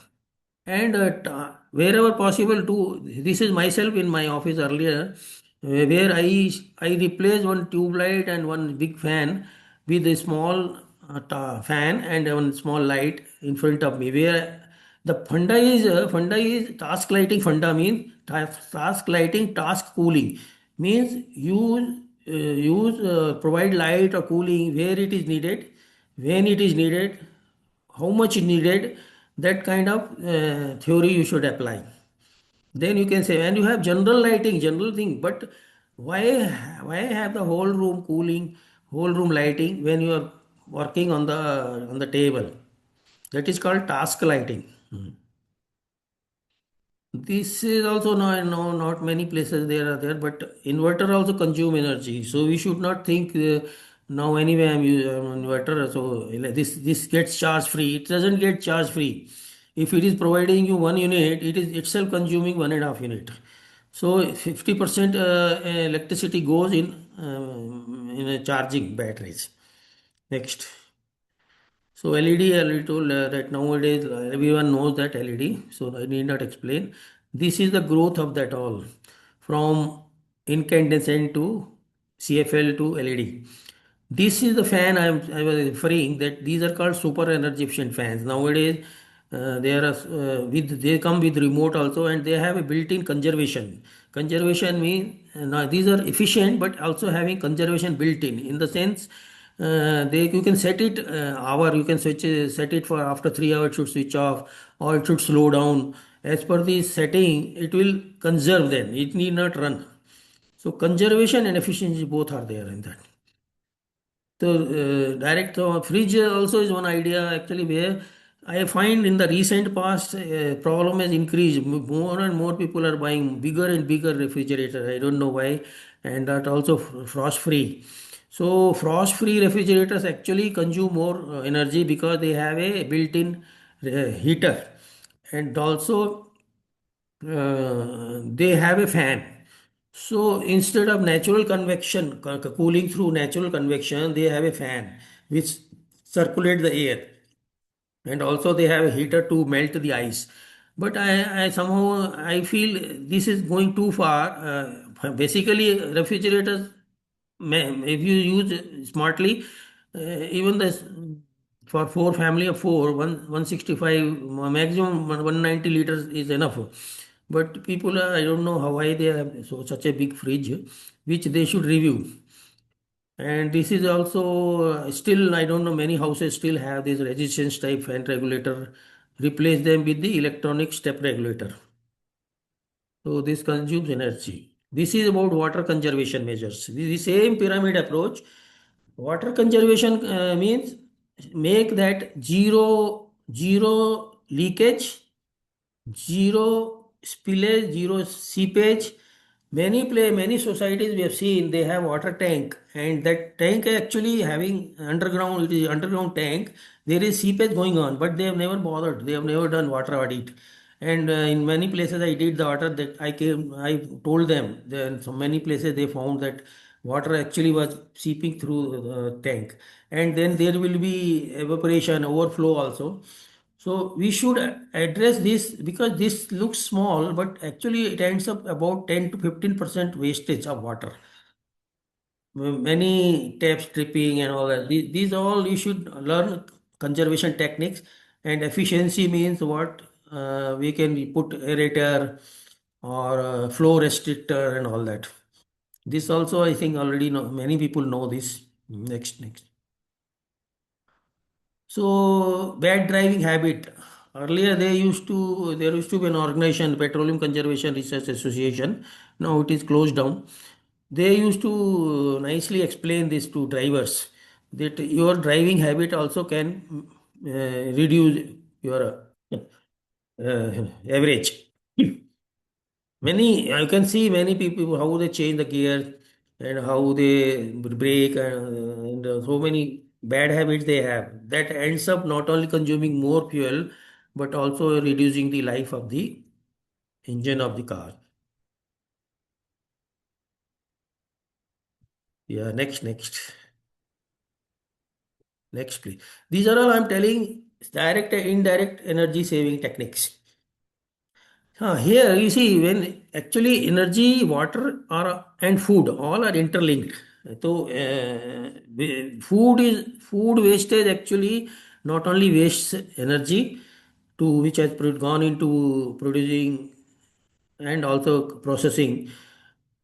[SPEAKER 2] And wherever possible to, this is myself in my office earlier, where I replaced one tube light and one big fan with a small fan and one small light in front of me, where the funda is task lighting. Funda means task lighting, task cooling means provide light or cooling where it is needed, when it is needed, how much is needed. That kind of theory you should apply. Then you can say, and you have general lighting, general thing, but why why have the whole room cooling, whole room lighting when you are working on the table? That is called task lighting. This is also no, not many places there are there, but inverter also consume energy. So we should not think now anyway I'm using inverter, so like this gets charge free. It doesn't get charge free. If it is providing you 1 unit, it is itself consuming 1.5 unit. So 50% electricity goes in charging batteries. Next. So LED, I already told that nowadays everyone knows that LED, so I need not explain. This is the growth of that all, from incandescent to CFL to LED. This is the fan I was referring, that these are called super energy efficient fans. Nowadays, they come with remote also, and they have a built-in conservation. Conservation means now these are efficient but also having conservation built in the sense, they you can set it hour, you can set it for after 3 hours it should switch off, or it should slow down. As per the setting, it will conserve, then it need not run. So conservation and efficiency both are there in that. So direct fridge also is one idea actually, where I find in the recent past problem has increased. More and more people are buying bigger and bigger refrigerator. I don't know why, and that also frost free. So frost free refrigerators actually consume more energy because they have a built-in heater, and also they have a fan. So instead of natural convection, cooling through natural convection, they have a fan which circulate the air, and also they have a heater to melt the ice. But I somehow I feel this is going too far. Basically, refrigerators, if you use smartly, even this for four family of four, 165 maximum 190 liters is enough. But people are, I don't know how why they have such a big fridge, which they should review. And this is also still, I don't know, many houses still have this resistance type fan regulator. Replace them with the electronic step regulator. So this consumes energy. This is about water conservation measures. The same pyramid approach. Water conservation means make that zero leakage, zero spillage, zero seepage, Many societies we have seen they have water tank, and that tank actually having underground. It is underground tank. There is seepage going on, but they have never bothered. They have never done water audit. And in many places I did the water that I came. I told them. Then so many places they found that water actually was seeping through the tank, and then there will be evaporation, overflow also. So we should address this because this looks small, but actually it ends up about 10 to 15% wastage of water. Many tap stripping and all that. These all you should learn conservation techniques, and efficiency means what we can put aerator or flow restrictor and all that. This also I think already know, many people know this. Next. So bad driving habit. Earlier there used to be an organization, Petroleum Conservation Research Association. Now it is closed down. They used to nicely explain this to drivers that your driving habit also can reduce your average. Many, I can see many people how they change the gear and how they brake and so many bad habits they have. That ends up not only consuming more fuel but also reducing the life of the engine of the car. Yeah, next, please. These are all I'm telling direct and indirect energy saving techniques. Here you see when actually energy, water, are and food all are interlinked. So food wastage actually not only wastes energy to which has gone into producing and also processing,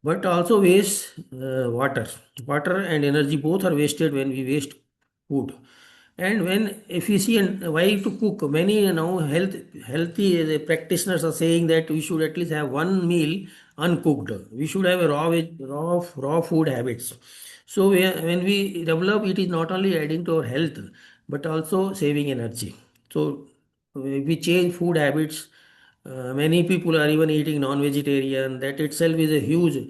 [SPEAKER 2] but also waste water. Water and energy both are wasted when we waste food. And when if you see and why to cook, many now healthy practitioners are saying that we should at least have one meal uncooked. We should have a raw food habits. So when we develop, it is not only adding to our health but also saving energy. So if we change food habits, many people are even eating non-vegetarian. That itself is a huge.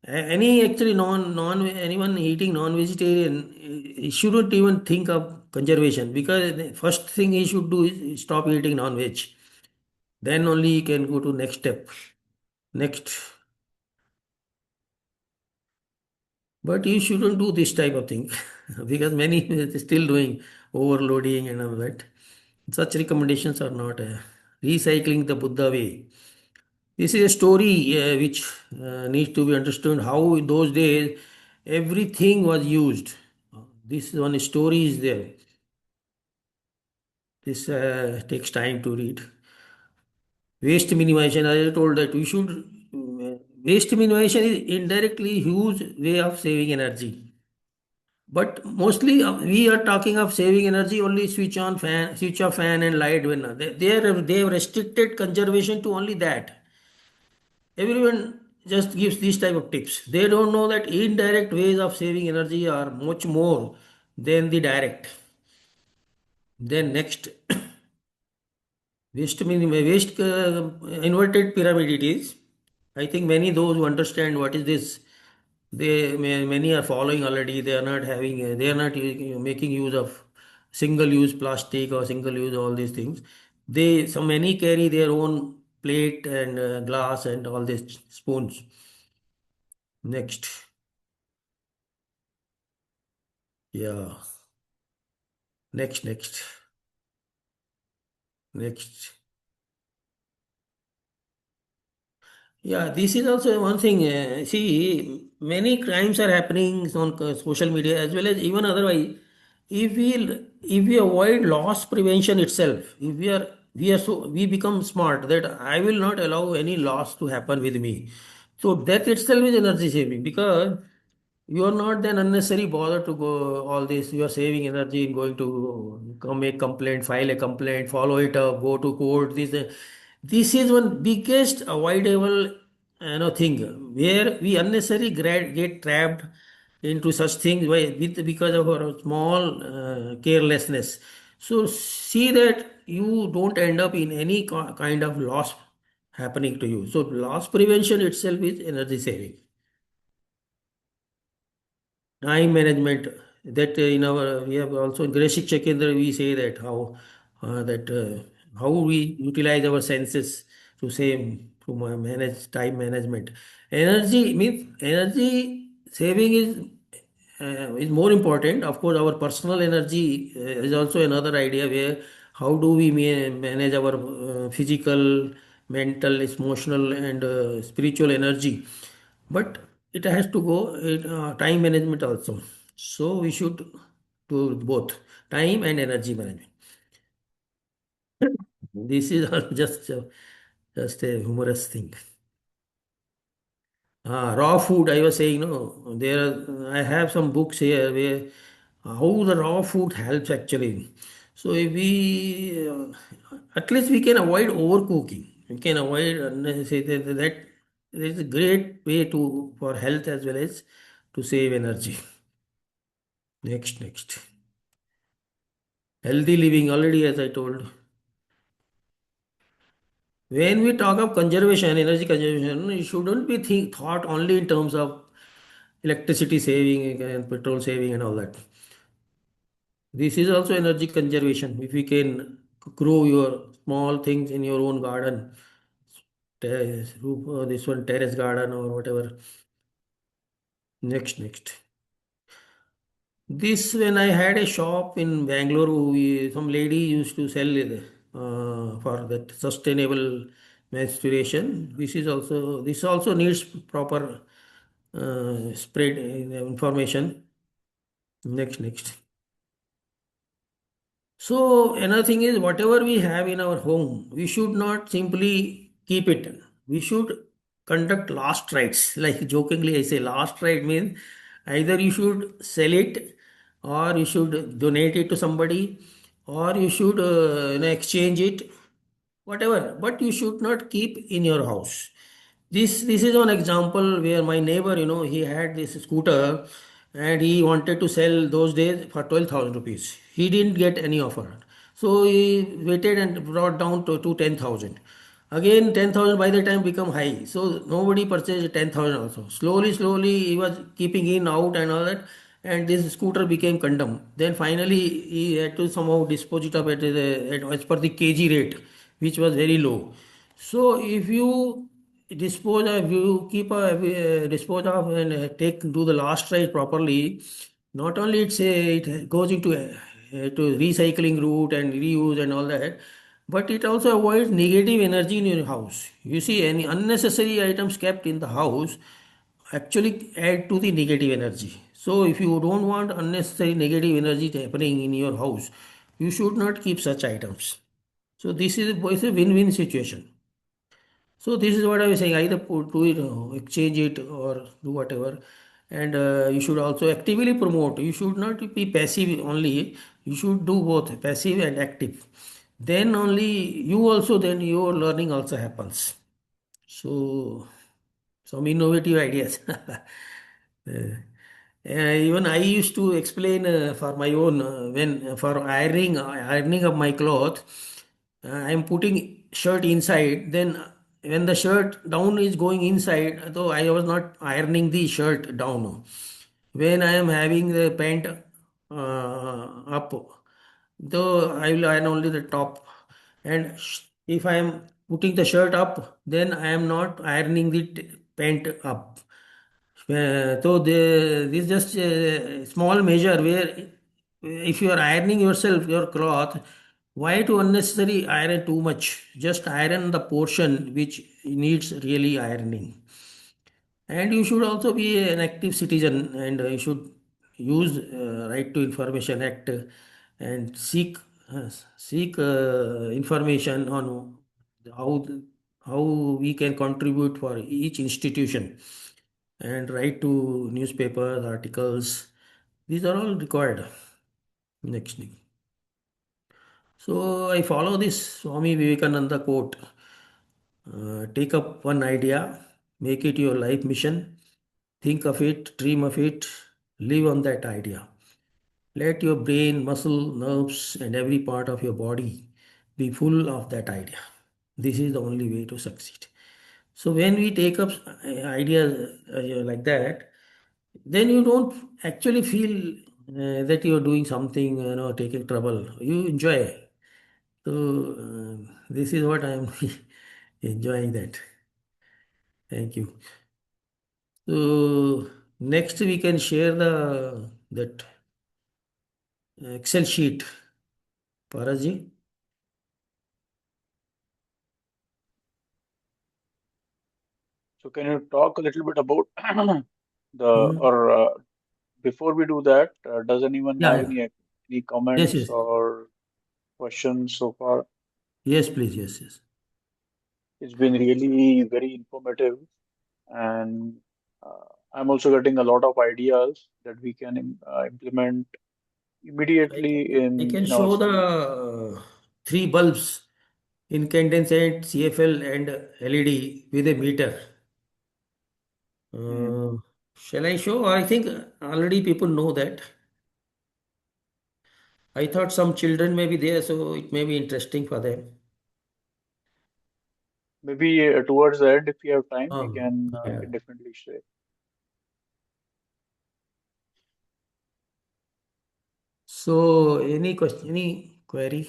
[SPEAKER 2] Any actually non anyone eating non-vegetarian shouldn't even think of conservation because the first thing he should do is stop eating non-veg. Then only he can go to next step. Next, but you shouldn't do this type of thing because many is still doing overloading and all that. Such recommendations are not recycling the Buddha way. This is a story which needs to be understood how in those days everything was used. This one story is there. This takes time to read. Waste minimization, as I told that we should. Waste minimization is indirectly huge way of saving energy. But mostly we are talking of saving energy only switch off fan and light when they have restricted conservation to only that. Everyone just gives these type of tips. They don't know that indirect ways of saving energy are much more than the direct. Then next, waste inverted pyramid it is. I think many those who understand what is this, many are following already. They are not having they are not making use of single use plastic or single use all these things. They so many carry their own plate and glass and all these spoons. Next, yeah. Next. Yeah, this is also one thing. See, many crimes are happening on social media as well as even otherwise. If we avoid loss prevention itself, if we become smart that I will not allow any loss to happen with me. So that itself is energy saving because you are not then unnecessary bother to go all this. You are saving energy in going to come make complaint, file a complaint, follow it up, go to court. This is one biggest avoidable thing where we unnecessarily get trapped into such things because of our small carelessness. So see that you don't end up in any kind of loss happening to you. So loss prevention itself is energy saving. Time management, that in our, we have also in Greshik Chekindra we say that how we utilize our senses to save, to manage time management. Energy means energy saving is more important. Of course, our personal energy is also another idea, where how do we manage our physical, mental, emotional, and spiritual energy. But it has to go in time management also. So we should do both time and energy management. This is just a humorous thing. Raw food, I was saying, no, I have some books here where how the raw food helps actually. So if we, at least we can avoid overcooking. We can avoid unnecessary, that is a great way to, for health as well as to save energy. Next. Healthy living, already as I told. When we talk of conservation, energy conservation, it shouldn't be thought only in terms of electricity saving and petrol saving and all that. This is also energy conservation. If we can grow your small things in your own garden, this one terrace garden or whatever. Next. This, when I had a shop in Bangalore, some lady used to sell for that sustainable menstruation. This also needs proper spread information. Next. So another thing is, whatever we have in our home, we should not simply keep it. We should conduct last rites. Like jokingly, I say last rite means either you should sell it, or you should donate it to somebody, or you should exchange it, whatever. But you should not keep in your house. This is one example where my neighbor, he had this scooter, and he wanted to sell those days for 12,000 rupees. He didn't get any offer. So he waited and brought down to 10,000. Again, 10,000 by the time become high. So nobody purchased 10,000 also. Slowly, he was keeping in, out and all that. And this scooter became condemned. Then finally, he had to somehow dispose it up as per the kg rate, which was very low. So if you keep dispose of and take do the last ride properly, not only it goes into to recycling route and reuse and all that, but it also avoids negative energy in your house. You see, any unnecessary items kept in the house actually add to the negative energy. So if you don't want unnecessary negative energy happening in your house, you should not keep such items. So this is it's a win-win situation. So this is what I was saying. Either do it, exchange it, or do whatever. And you should also actively promote. You should not be passive only. You should do both passive and active. Then only you also, then your learning also happens. So some innovative ideas. Even I used to explain for my own, when for ironing of my cloth, I am putting shirt inside. Then when the shirt down is going inside, though I was not ironing the shirt down. When I am having the pant up, though I will iron only the top. And if I am putting the shirt up, then I am not ironing the pant up. So this is just a small measure where if you are ironing yourself, your cloth, why to unnecessary iron too much? Just iron the portion which needs really ironing. And you should also be an active citizen, and you should use Right to Information Act and uh, seek information on how how we can contribute for each institution, and write to newspapers, articles. These are all required. Next thing. So I follow this Swami Vivekananda quote. Take up one idea, make it your life mission, think of it, dream of it, live on that idea. Let your brain, muscle, nerves, and every part of your body be full of that idea. This is the only way to succeed. So when we take up ideas like that, then you don't actually feel that you're doing something, taking trouble. You enjoy. So this is what I'm enjoying that. Thank you. So next we can share the that Excel sheet, Paraji.
[SPEAKER 1] So can you talk a little bit about the
[SPEAKER 2] Hmm?
[SPEAKER 1] or before we do that, does anyone
[SPEAKER 2] Yeah,
[SPEAKER 1] have
[SPEAKER 2] yeah.
[SPEAKER 1] any
[SPEAKER 2] Yes,
[SPEAKER 1] comments
[SPEAKER 2] yes.
[SPEAKER 1] or questions so far?
[SPEAKER 2] Yes, please. Yes, yes.
[SPEAKER 1] It's been really very informative, and uh, I'm also getting a lot of ideas that we can implement
[SPEAKER 2] I
[SPEAKER 1] immediately
[SPEAKER 2] can, I can
[SPEAKER 1] in our
[SPEAKER 2] show the
[SPEAKER 1] schools.
[SPEAKER 2] three bulbs, incandescent, CFL, and LED with a meter.
[SPEAKER 1] Hmm.
[SPEAKER 2] Uh, shall I show? Or I think already people know that. I thought some children may be there, so it may be interesting for them.
[SPEAKER 1] Maybe towards the end, if we have time, we
[SPEAKER 2] Yeah.
[SPEAKER 1] can definitely share.
[SPEAKER 2] So, any question, any query?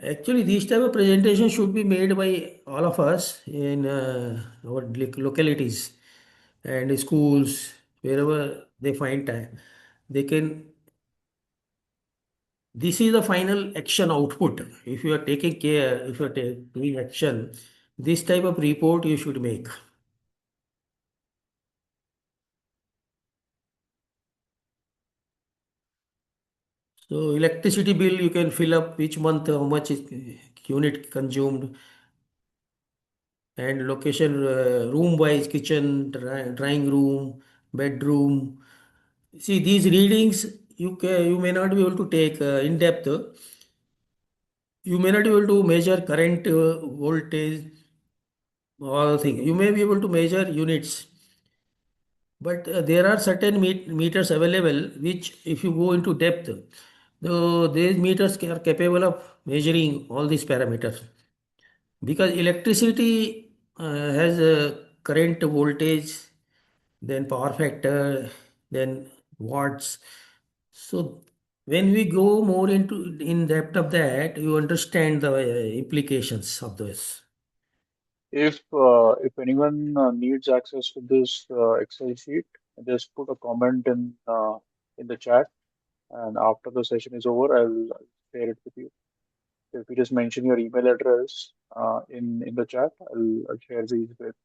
[SPEAKER 2] Actually, these type of presentations should be made by all of us in our localities and schools, wherever they find time. They can. This is the final action output. If you are taking care, if you are doing action, this type of report you should make. So electricity bill you can fill up each month how much is unit consumed, and location, room wise, kitchen, drawing room, bedroom. See these readings you may not be able to take in depth. You may not be able to measure current, voltage, all things. You may be able to measure units, but there are certain meters available which, if you go into depth, these meters are capable of measuring all these parameters. Because electricity has a current, voltage, then power factor, then watts. So when we go more into in depth of that, you understand the implications of this.
[SPEAKER 1] If anyone needs access to this Excel sheet, just put a comment in the chat, and after the session is over, I'll share it with you. If you just mention your email address in the chat, I'll share these with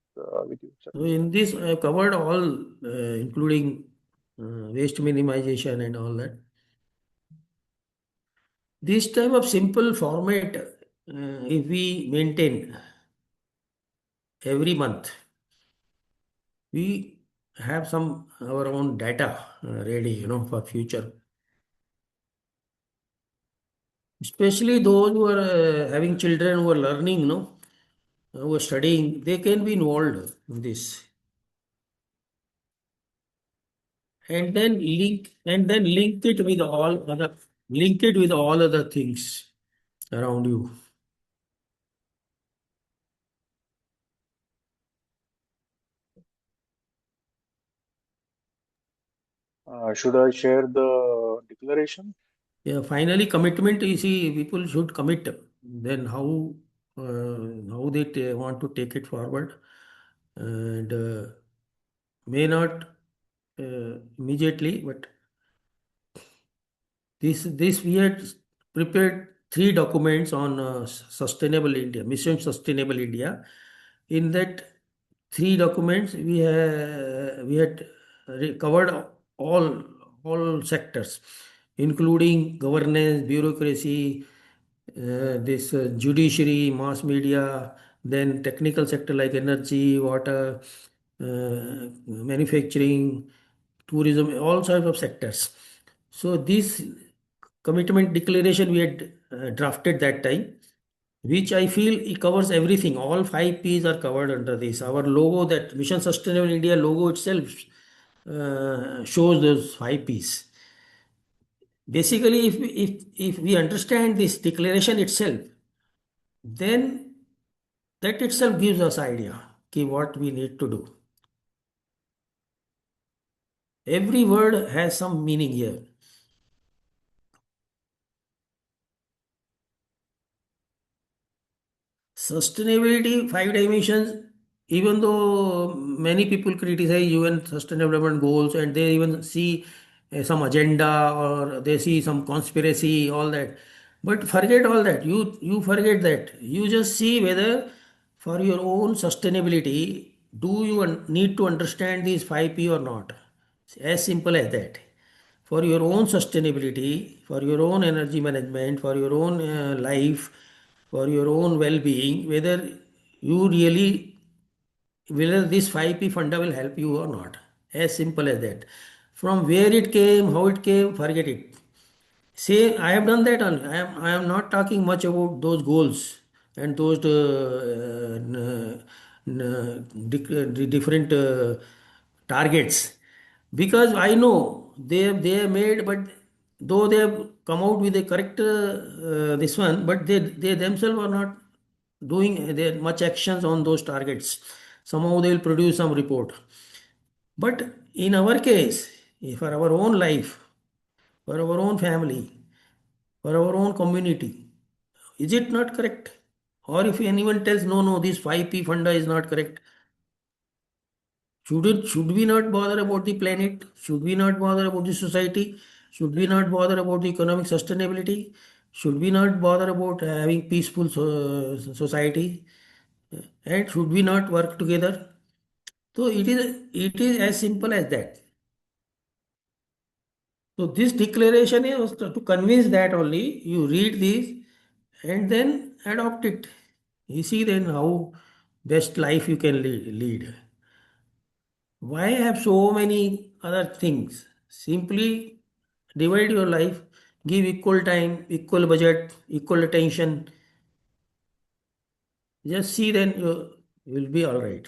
[SPEAKER 1] you.
[SPEAKER 2] So in this, I have covered all, including waste minimization and all that. This type of simple format, if we maintain every month, we have some our own data ready, for future. Especially those who are having children who are learning, who are studying, they can be involved in this, and then link it with all other things around you.
[SPEAKER 1] Should I share the declaration?
[SPEAKER 2] Yeah, finally, commitment. You see, people should commit. Then how they want to take it forward, and may not immediately, but this we had prepared three documents on sustainable India, Mission Sustainable India. In that three documents, we had covered all all sectors, including governance, bureaucracy, this judiciary, mass media, then technical sector like energy, water, manufacturing, tourism, all sorts of sectors. So this commitment declaration we had drafted that time, which I feel it covers everything. All five P's are covered under this. Our logo, that Mission Sustainable India logo itself, shows those five P's. Basically, if we understand this declaration itself, then that itself gives us idea ki what we need to do. Every word has some meaning here. Sustainability, five dimensions, even though many people criticize UN Sustainable Development Goals and they even see some agenda or they see some conspiracy, all that. But forget all that. You forget that. You just see whether for your own sustainability, do you need to understand these 5P or not? It's as simple as that. For your own sustainability, for your own energy management, for your own life, for your own well-being, whether this 5P funda will help you or not. As simple as that. From where it came, how it came, forget it. Say, I have done that only. I am not talking much about those goals and those the different targets because I know they have made, but though they have come out with a correct this one, but they themselves are not doing their much actions on those targets. Somehow they will produce some report. But in our case, for our own life, for our own family, for our own community. Is it not correct? Or if anyone tells, no, no, this 5P funda is not correct, should we not bother about the planet? Should we not bother about the society? Should we not bother about the economic sustainability? Should we not bother about having peaceful society? And should we not work together? So it is as simple as that. So this declaration is to convince that only you read this and then adopt it. You see then how best life you can lead. Why have so many other things? Simply divide your life, give equal time, equal budget, equal attention. Just see then you will be all right.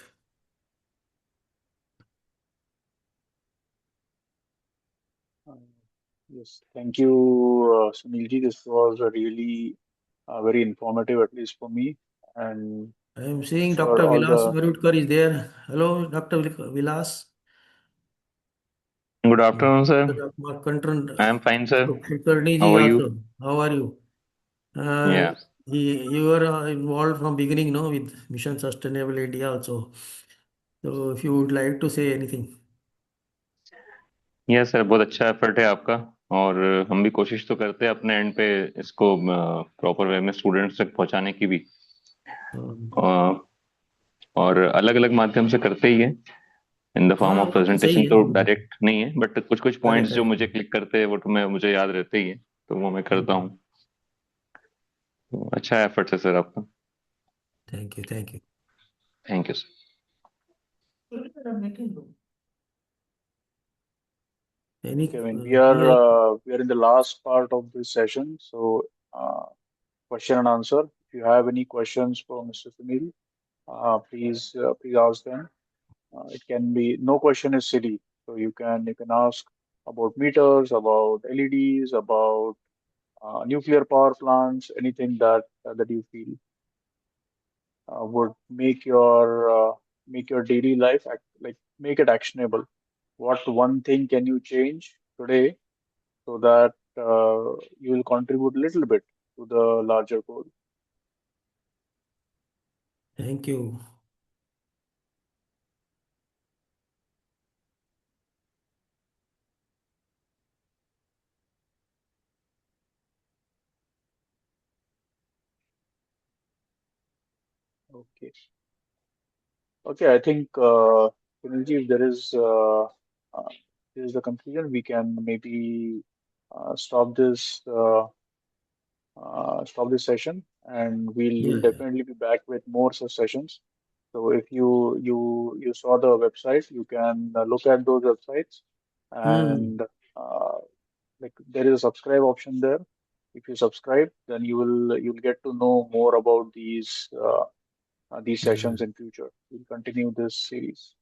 [SPEAKER 1] Uh, yes, thank you, Sunilji. This was a really very informative, at least for me. And
[SPEAKER 2] I am
[SPEAKER 1] I'm
[SPEAKER 2] seeing
[SPEAKER 1] sure
[SPEAKER 2] Dr.
[SPEAKER 1] all
[SPEAKER 2] Vilas
[SPEAKER 1] the
[SPEAKER 2] Varudkar is there. Hello, Dr. Vilas.
[SPEAKER 3] Good afternoon, sir.
[SPEAKER 2] Mark Country,
[SPEAKER 3] I am fine, sir.
[SPEAKER 2] Kulkarni
[SPEAKER 3] How
[SPEAKER 2] ji
[SPEAKER 3] are you?
[SPEAKER 2] also. How are you?
[SPEAKER 3] Yeah.
[SPEAKER 2] You were involved from beginning, no, with Mission Sustainable India also. So if you would like to say anything.
[SPEAKER 3] Yes sir, बहुत अच्छा effort है आपका। और हम भी कोशिश तो करते हैं अपने एंड पे इसको प्रॉपर वे में स्टूडेंट्स तक पहुंचाने की भी।
[SPEAKER 2] हाँ
[SPEAKER 3] अ, और अलग अलग माध्यम से करते ही है। इन द फॉर्म
[SPEAKER 2] हाँ,
[SPEAKER 3] ऑफ
[SPEAKER 2] वो तो सही
[SPEAKER 3] प्रेजेंटेशन
[SPEAKER 2] है।
[SPEAKER 3] तो डायरेक्ट नहीं है, बट कुछ कुछ
[SPEAKER 2] करेक्ट
[SPEAKER 3] पॉइंट्स जो
[SPEAKER 2] करेक्ट।
[SPEAKER 3] मुझे क्लिक करते हैं वो तो मैं मुझे याद रहते ही है, तो वो मैं करता हूँ। तो अच्छा एफर्ट है सर आपका।
[SPEAKER 2] Thank you thank you.
[SPEAKER 3] Thank you sir.
[SPEAKER 2] Any
[SPEAKER 1] okay, I mean,
[SPEAKER 2] any other?
[SPEAKER 1] we are in the last part of this session. So, question and answer. If you have any questions for Mr. Sunil, please ask them. It can be no question is silly. So you can ask about meters, about LEDs, about nuclear power plants, anything that you feel would make your daily life like make it actionable. What one thing can you change today so that you will contribute a little bit to the larger goal?
[SPEAKER 2] Thank you.
[SPEAKER 1] Okay. Okay, I think Sunilji, if this is the conclusion, we can maybe stop this session, and we'll
[SPEAKER 2] Yeah.
[SPEAKER 1] definitely be back with more such sessions. So if you saw the website, you can look at those websites,
[SPEAKER 2] Hmm.
[SPEAKER 1] and like there is a subscribe option there. If you subscribe, then you'll get to know more about these
[SPEAKER 2] Yeah.
[SPEAKER 1] sessions in future. We'll continue this series.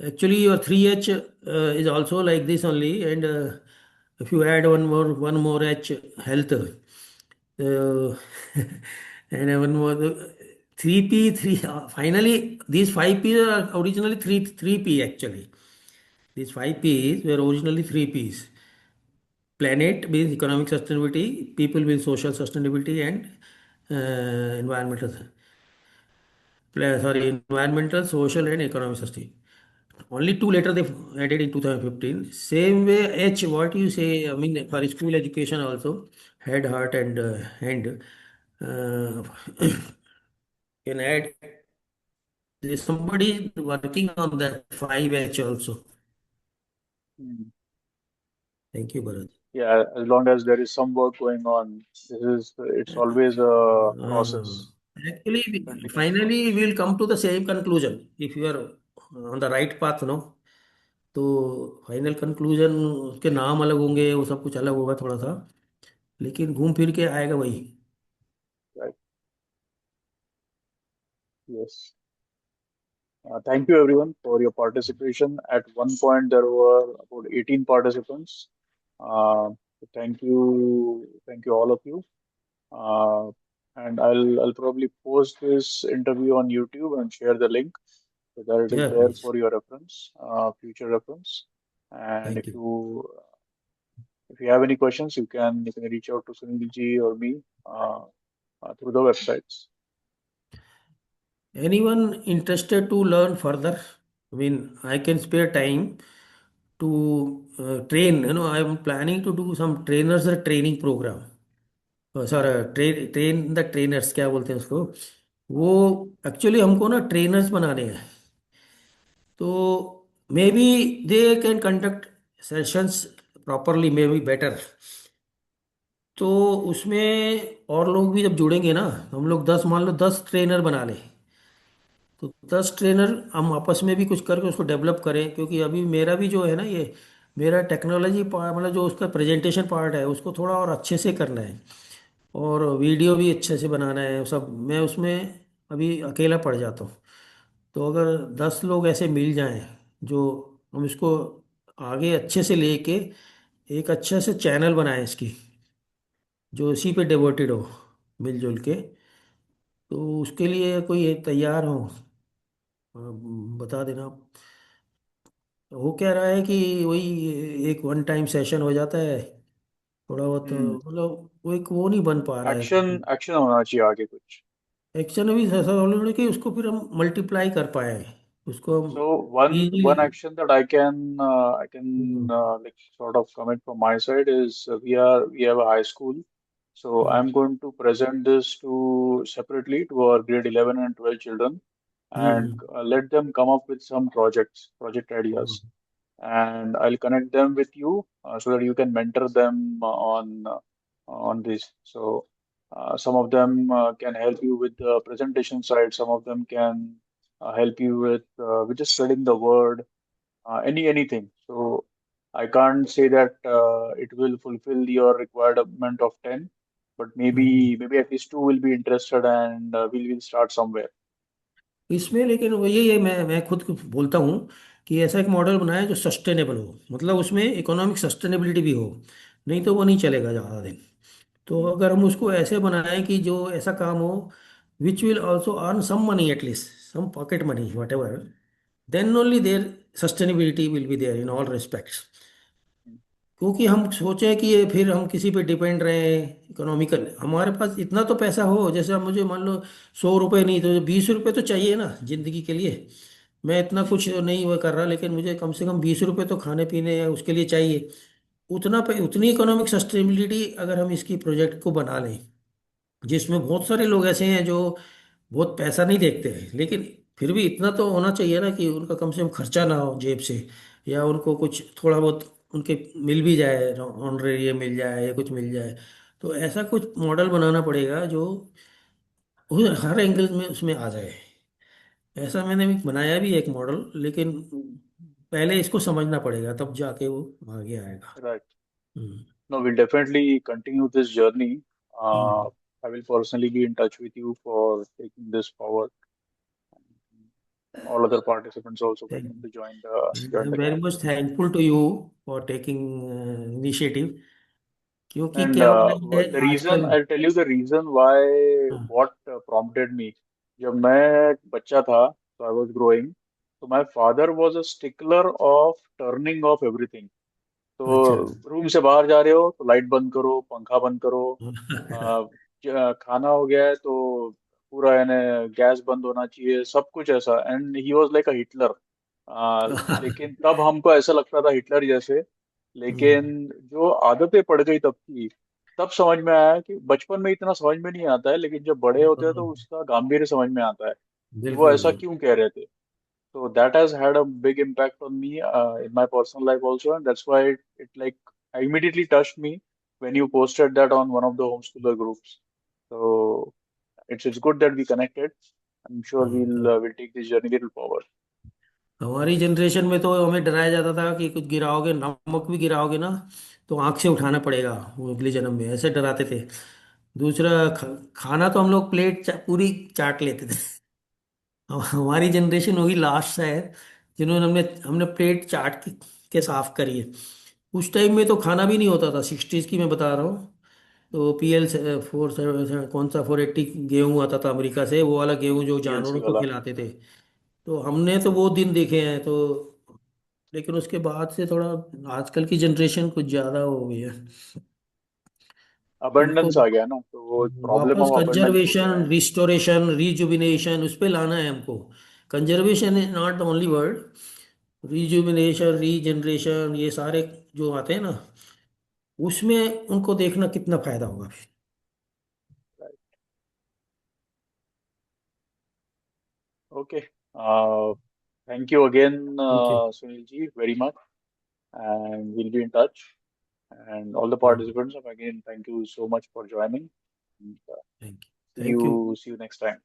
[SPEAKER 2] Actually, your 3H is also like this only, and if you add one more H, health, and one more, three P, three. Finally, these five P are originally three P actually. These five Ps were originally three Ps. Planet means economic sustainability, people means social sustainability, and environmental. Environmental, social, and economic sustainability. Only two later they added in 2015. Same way, H, what you say, I mean, for school education also, head, heart, and hand. Uh, can add, there's somebody working on that 5H also.
[SPEAKER 1] Mm.
[SPEAKER 2] Thank you, Bharat.
[SPEAKER 1] Yeah, as long as there is some work going on, it's always a
[SPEAKER 2] Uh,
[SPEAKER 1] process,
[SPEAKER 2] Actually,
[SPEAKER 1] continuous
[SPEAKER 2] finally,
[SPEAKER 1] process.
[SPEAKER 2] we'll come to the same conclusion if you are on the right path, no? तो final conclusion उसके नाम अलग होंगे, वो सब कुछ अलग होगा थोड़ा सा, लेकिन घूम फिर के आएगा वही.
[SPEAKER 1] Right. Yes. Thank you everyone for your participation. At one point, there were about 18 participants. Thank you all of you. Uh, and I'll probably post this interview on YouTube and share the link so that it is
[SPEAKER 2] Yeah,
[SPEAKER 1] there
[SPEAKER 2] please.
[SPEAKER 1] for your reference, future reference. And
[SPEAKER 2] Thank you.
[SPEAKER 1] if you have any questions, you can reach out to Sunil ji or me through the websites.
[SPEAKER 2] Anyone interested to learn further? I mean, I can spare time to train. I'm planning to do some trainers training program. Sir, train the trainers क्या बोलते हैं उसको, वो actually हमको ना trainers बनाने हैं. तो may be they can conduct sessions properly, may be better. तो उसमें और लोग भी जब जुड़ेंगे ना, हम लोग 10, मान लो 10 ट्रेनर बना लें, तो 10 ट्रेनर हम आपस में भी कुछ करके उसको डेवलप करें. क्योंकि अभी मेरा भी जो है ना, ये मेरा टेक्नोलॉजी पार्ट, मतलब जो उसका प्रेजेंटेशन पार्ट है, उसको थोड़ा और अच्छे से करना है, और वीडियो भी अच्छे से बनाना है सब. मैं उसमें अभी अकेला पड़ जाता हूँ. तो अगर 10 लोग ऐसे मिल जाएं, जो हम इसको आगे अच्छे से लेके एक अच्छे से चैनल बनाएं इसकी, जो इसी पे डिवोटेड हो, मिलजुल के, तो उसके लिए कोई तैयार हो, बता देना आप. हो क्या रहा है कि वही एक वन टाइम सेशन हो जाता है, थोड़ा बहुत,
[SPEAKER 1] Hmm.
[SPEAKER 2] मतलब वो एक वो नहीं बन पा रहा है.
[SPEAKER 1] एक्शन होना चाहिए आगे कुछ.
[SPEAKER 2] एक्शन अभी ऐसा ऑलरेडी कि उसको फिर हम मल्टीप्लाई कर पाए, उसको हम
[SPEAKER 1] So one
[SPEAKER 2] easily.
[SPEAKER 1] action that I can like sort of comment from my side is we have a high school, so I'm going to present this to separately to our grade 11 and 12 children and let them come up with some project ideas, and I'll connect them with you so that you can mentor them on this. So some of them can help you with the presentation side. Some of them can help you with just spreading the word, anything. So I can't say that it will fulfill your requirement of 10, but maybe at least two will be interested, and we'll start somewhere.
[SPEAKER 2] इसमें लेकिन वो यही है, मैं खुद को बोलता हूँ कि ऐसा एक मॉडल बनाए जो सस्टेनेबल हो, मतलब उसमें इकोनॉमिक सस्टेनेबिलिटी भी हो, नहीं तो वो नहीं चलेगा ज़्यादा दिन. तो
[SPEAKER 1] Mm.
[SPEAKER 2] अगर हम उसको ऐसे बनाएं कि जो ऐसा काम हो which will also earn some money, at least some pocket money, whatever, then only there sustainability will be there in all respects. क्योंकि हम सोचे कि ये फिर हम किसी पे डिपेंड रहे, इकोनॉमिकल, हमारे पास इतना तो पैसा हो, जैसे अब मुझे मान लो 100 रुपये नहीं तो 20 रुपये तो चाहिए ना जिंदगी के लिए. मैं इतना कुछ नहीं वो कर रहा, लेकिन मुझे कम से कम 20 रुपये तो खाने पीने या उसके लिए चाहिए. उतनी इकोनॉमिक सस्टेनेबिलिटी अगर हम इसकी प्रोजेक्ट को बना लें, जिसमें बहुत सारे लोग ऐसे हैं जो बहुत पैसा नहीं देखते हैं, लेकिन फिर भी इतना तो होना चाहिए ना कि उनका कम से कम खर्चा ना हो जेब से, या उनको कुछ थोड़ा बहुत उनके मिल भी जाए, ऑनरेरियम मिल जाए या कुछ मिल जाए. तो ऐसा कुछ मॉडल बनाना पड़ेगा जो हर एंगल में उसमें आ जाए. ऐसा मैंने भी बनाया भी एक मॉडल, लेकिन पहले इसको समझना पड़ेगा, तब जाके वो आगे आएगा.
[SPEAKER 1] Right.
[SPEAKER 2] Hmm.
[SPEAKER 1] No, we'll definitely continue this journey.
[SPEAKER 2] Hmm.
[SPEAKER 1] I will personally be in touch with you for taking this forward. All other participants also welcome to join the
[SPEAKER 2] I'm very
[SPEAKER 1] camp.
[SPEAKER 2] much thankful to you for taking initiative. क्योंकि
[SPEAKER 1] And
[SPEAKER 2] क्या हो रहा है
[SPEAKER 1] the reason,
[SPEAKER 2] आजकल।
[SPEAKER 1] I'll tell you the reason why,
[SPEAKER 2] हाँ,
[SPEAKER 1] what prompted me. जब मैं बच्चा था, so I was growing, so my father was a stickler of turning off everything.
[SPEAKER 2] अच्छा।
[SPEAKER 1] तो रूम से बाहर जा रहे हो तो लाइट बंद करो, पंखा बंद करो, खाना हो गया है तो पूरा यानी गैस बंद होना चाहिए, सब कुछ ऐसा। And he was like a Hitler. लेकिन तब हमको ऐसा लगता था हिटलर जैसे, लेकिन जो आदतें पड़ गई तब की, तब समझ में आया कि बचपन में इतना समझ में नहीं आता है, लेकिन जब बड़े होते हैं तो उसका गांभीर्य समझ में आता है कि वो
[SPEAKER 2] बिल्कुल
[SPEAKER 1] ऐसा
[SPEAKER 2] बिल्कुल।
[SPEAKER 1] क्यों कह रहे थे। So that has had a big impact on me in my personal life also, and that's why it like immediately touched me when you posted that on one of the homeschooler groups. So it's good that we connected. I'm sure
[SPEAKER 2] हाँ,
[SPEAKER 1] we'll take this journey little forward.
[SPEAKER 2] हमारी generation में तो हमें डराया जाता था कि कुछ गिराओगे, नमक भी गिराओगे ना तो आंख से उठाना पड़ेगा, वो अगले जन्म में, ऐसे डराते थे। दूसरा, खाना तो हम लोग प्लेट पूरी चाट लेते थे। हमारी जनरेशन होगी लास्ट शायद जिन्होंने हमने हमने प्लेट चाट के साफ करी है। उस टाइम में तो खाना भी नहीं होता था, 60s की मैं बता रहा हूँ। तो PL 4 कौन सा 480 गेहूं आता था अमेरिका से, वो वाला गेहूं जो
[SPEAKER 1] PLC
[SPEAKER 2] जानवरों को
[SPEAKER 1] वाला।
[SPEAKER 2] खिलाते थे। तो हमने तो वो दिन देखे हैं। तो लेकिन उसके बाद से थोड़ा आजकल की जनरेशन कुछ ज्यादा हो गई है। उनको
[SPEAKER 1] Abundance आ गया ना, तो वो प्रॉब्लम
[SPEAKER 2] वापस
[SPEAKER 1] ऑफ abundance हो गया
[SPEAKER 2] कंजर्वेशन,
[SPEAKER 1] है।
[SPEAKER 2] रिस्टोरेशन, रिजुबिनेशन उस पे लाना है हमको। Conservation is not the only word. Rejuvenation, regeneration, ये सारे जो आते हैं ना, उसमें उनको देखना कितना फायदा होगा फिर।
[SPEAKER 1] Okay. Thank you again,
[SPEAKER 2] thank you.
[SPEAKER 1] Sunil ji, very much, and we'll be in touch. And all the
[SPEAKER 2] thank
[SPEAKER 1] participants, again, thank you so much for joining. And,
[SPEAKER 2] you. Thank you.
[SPEAKER 1] see you next time.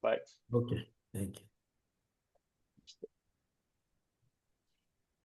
[SPEAKER 1] Bye.
[SPEAKER 2] Okay. Thank you.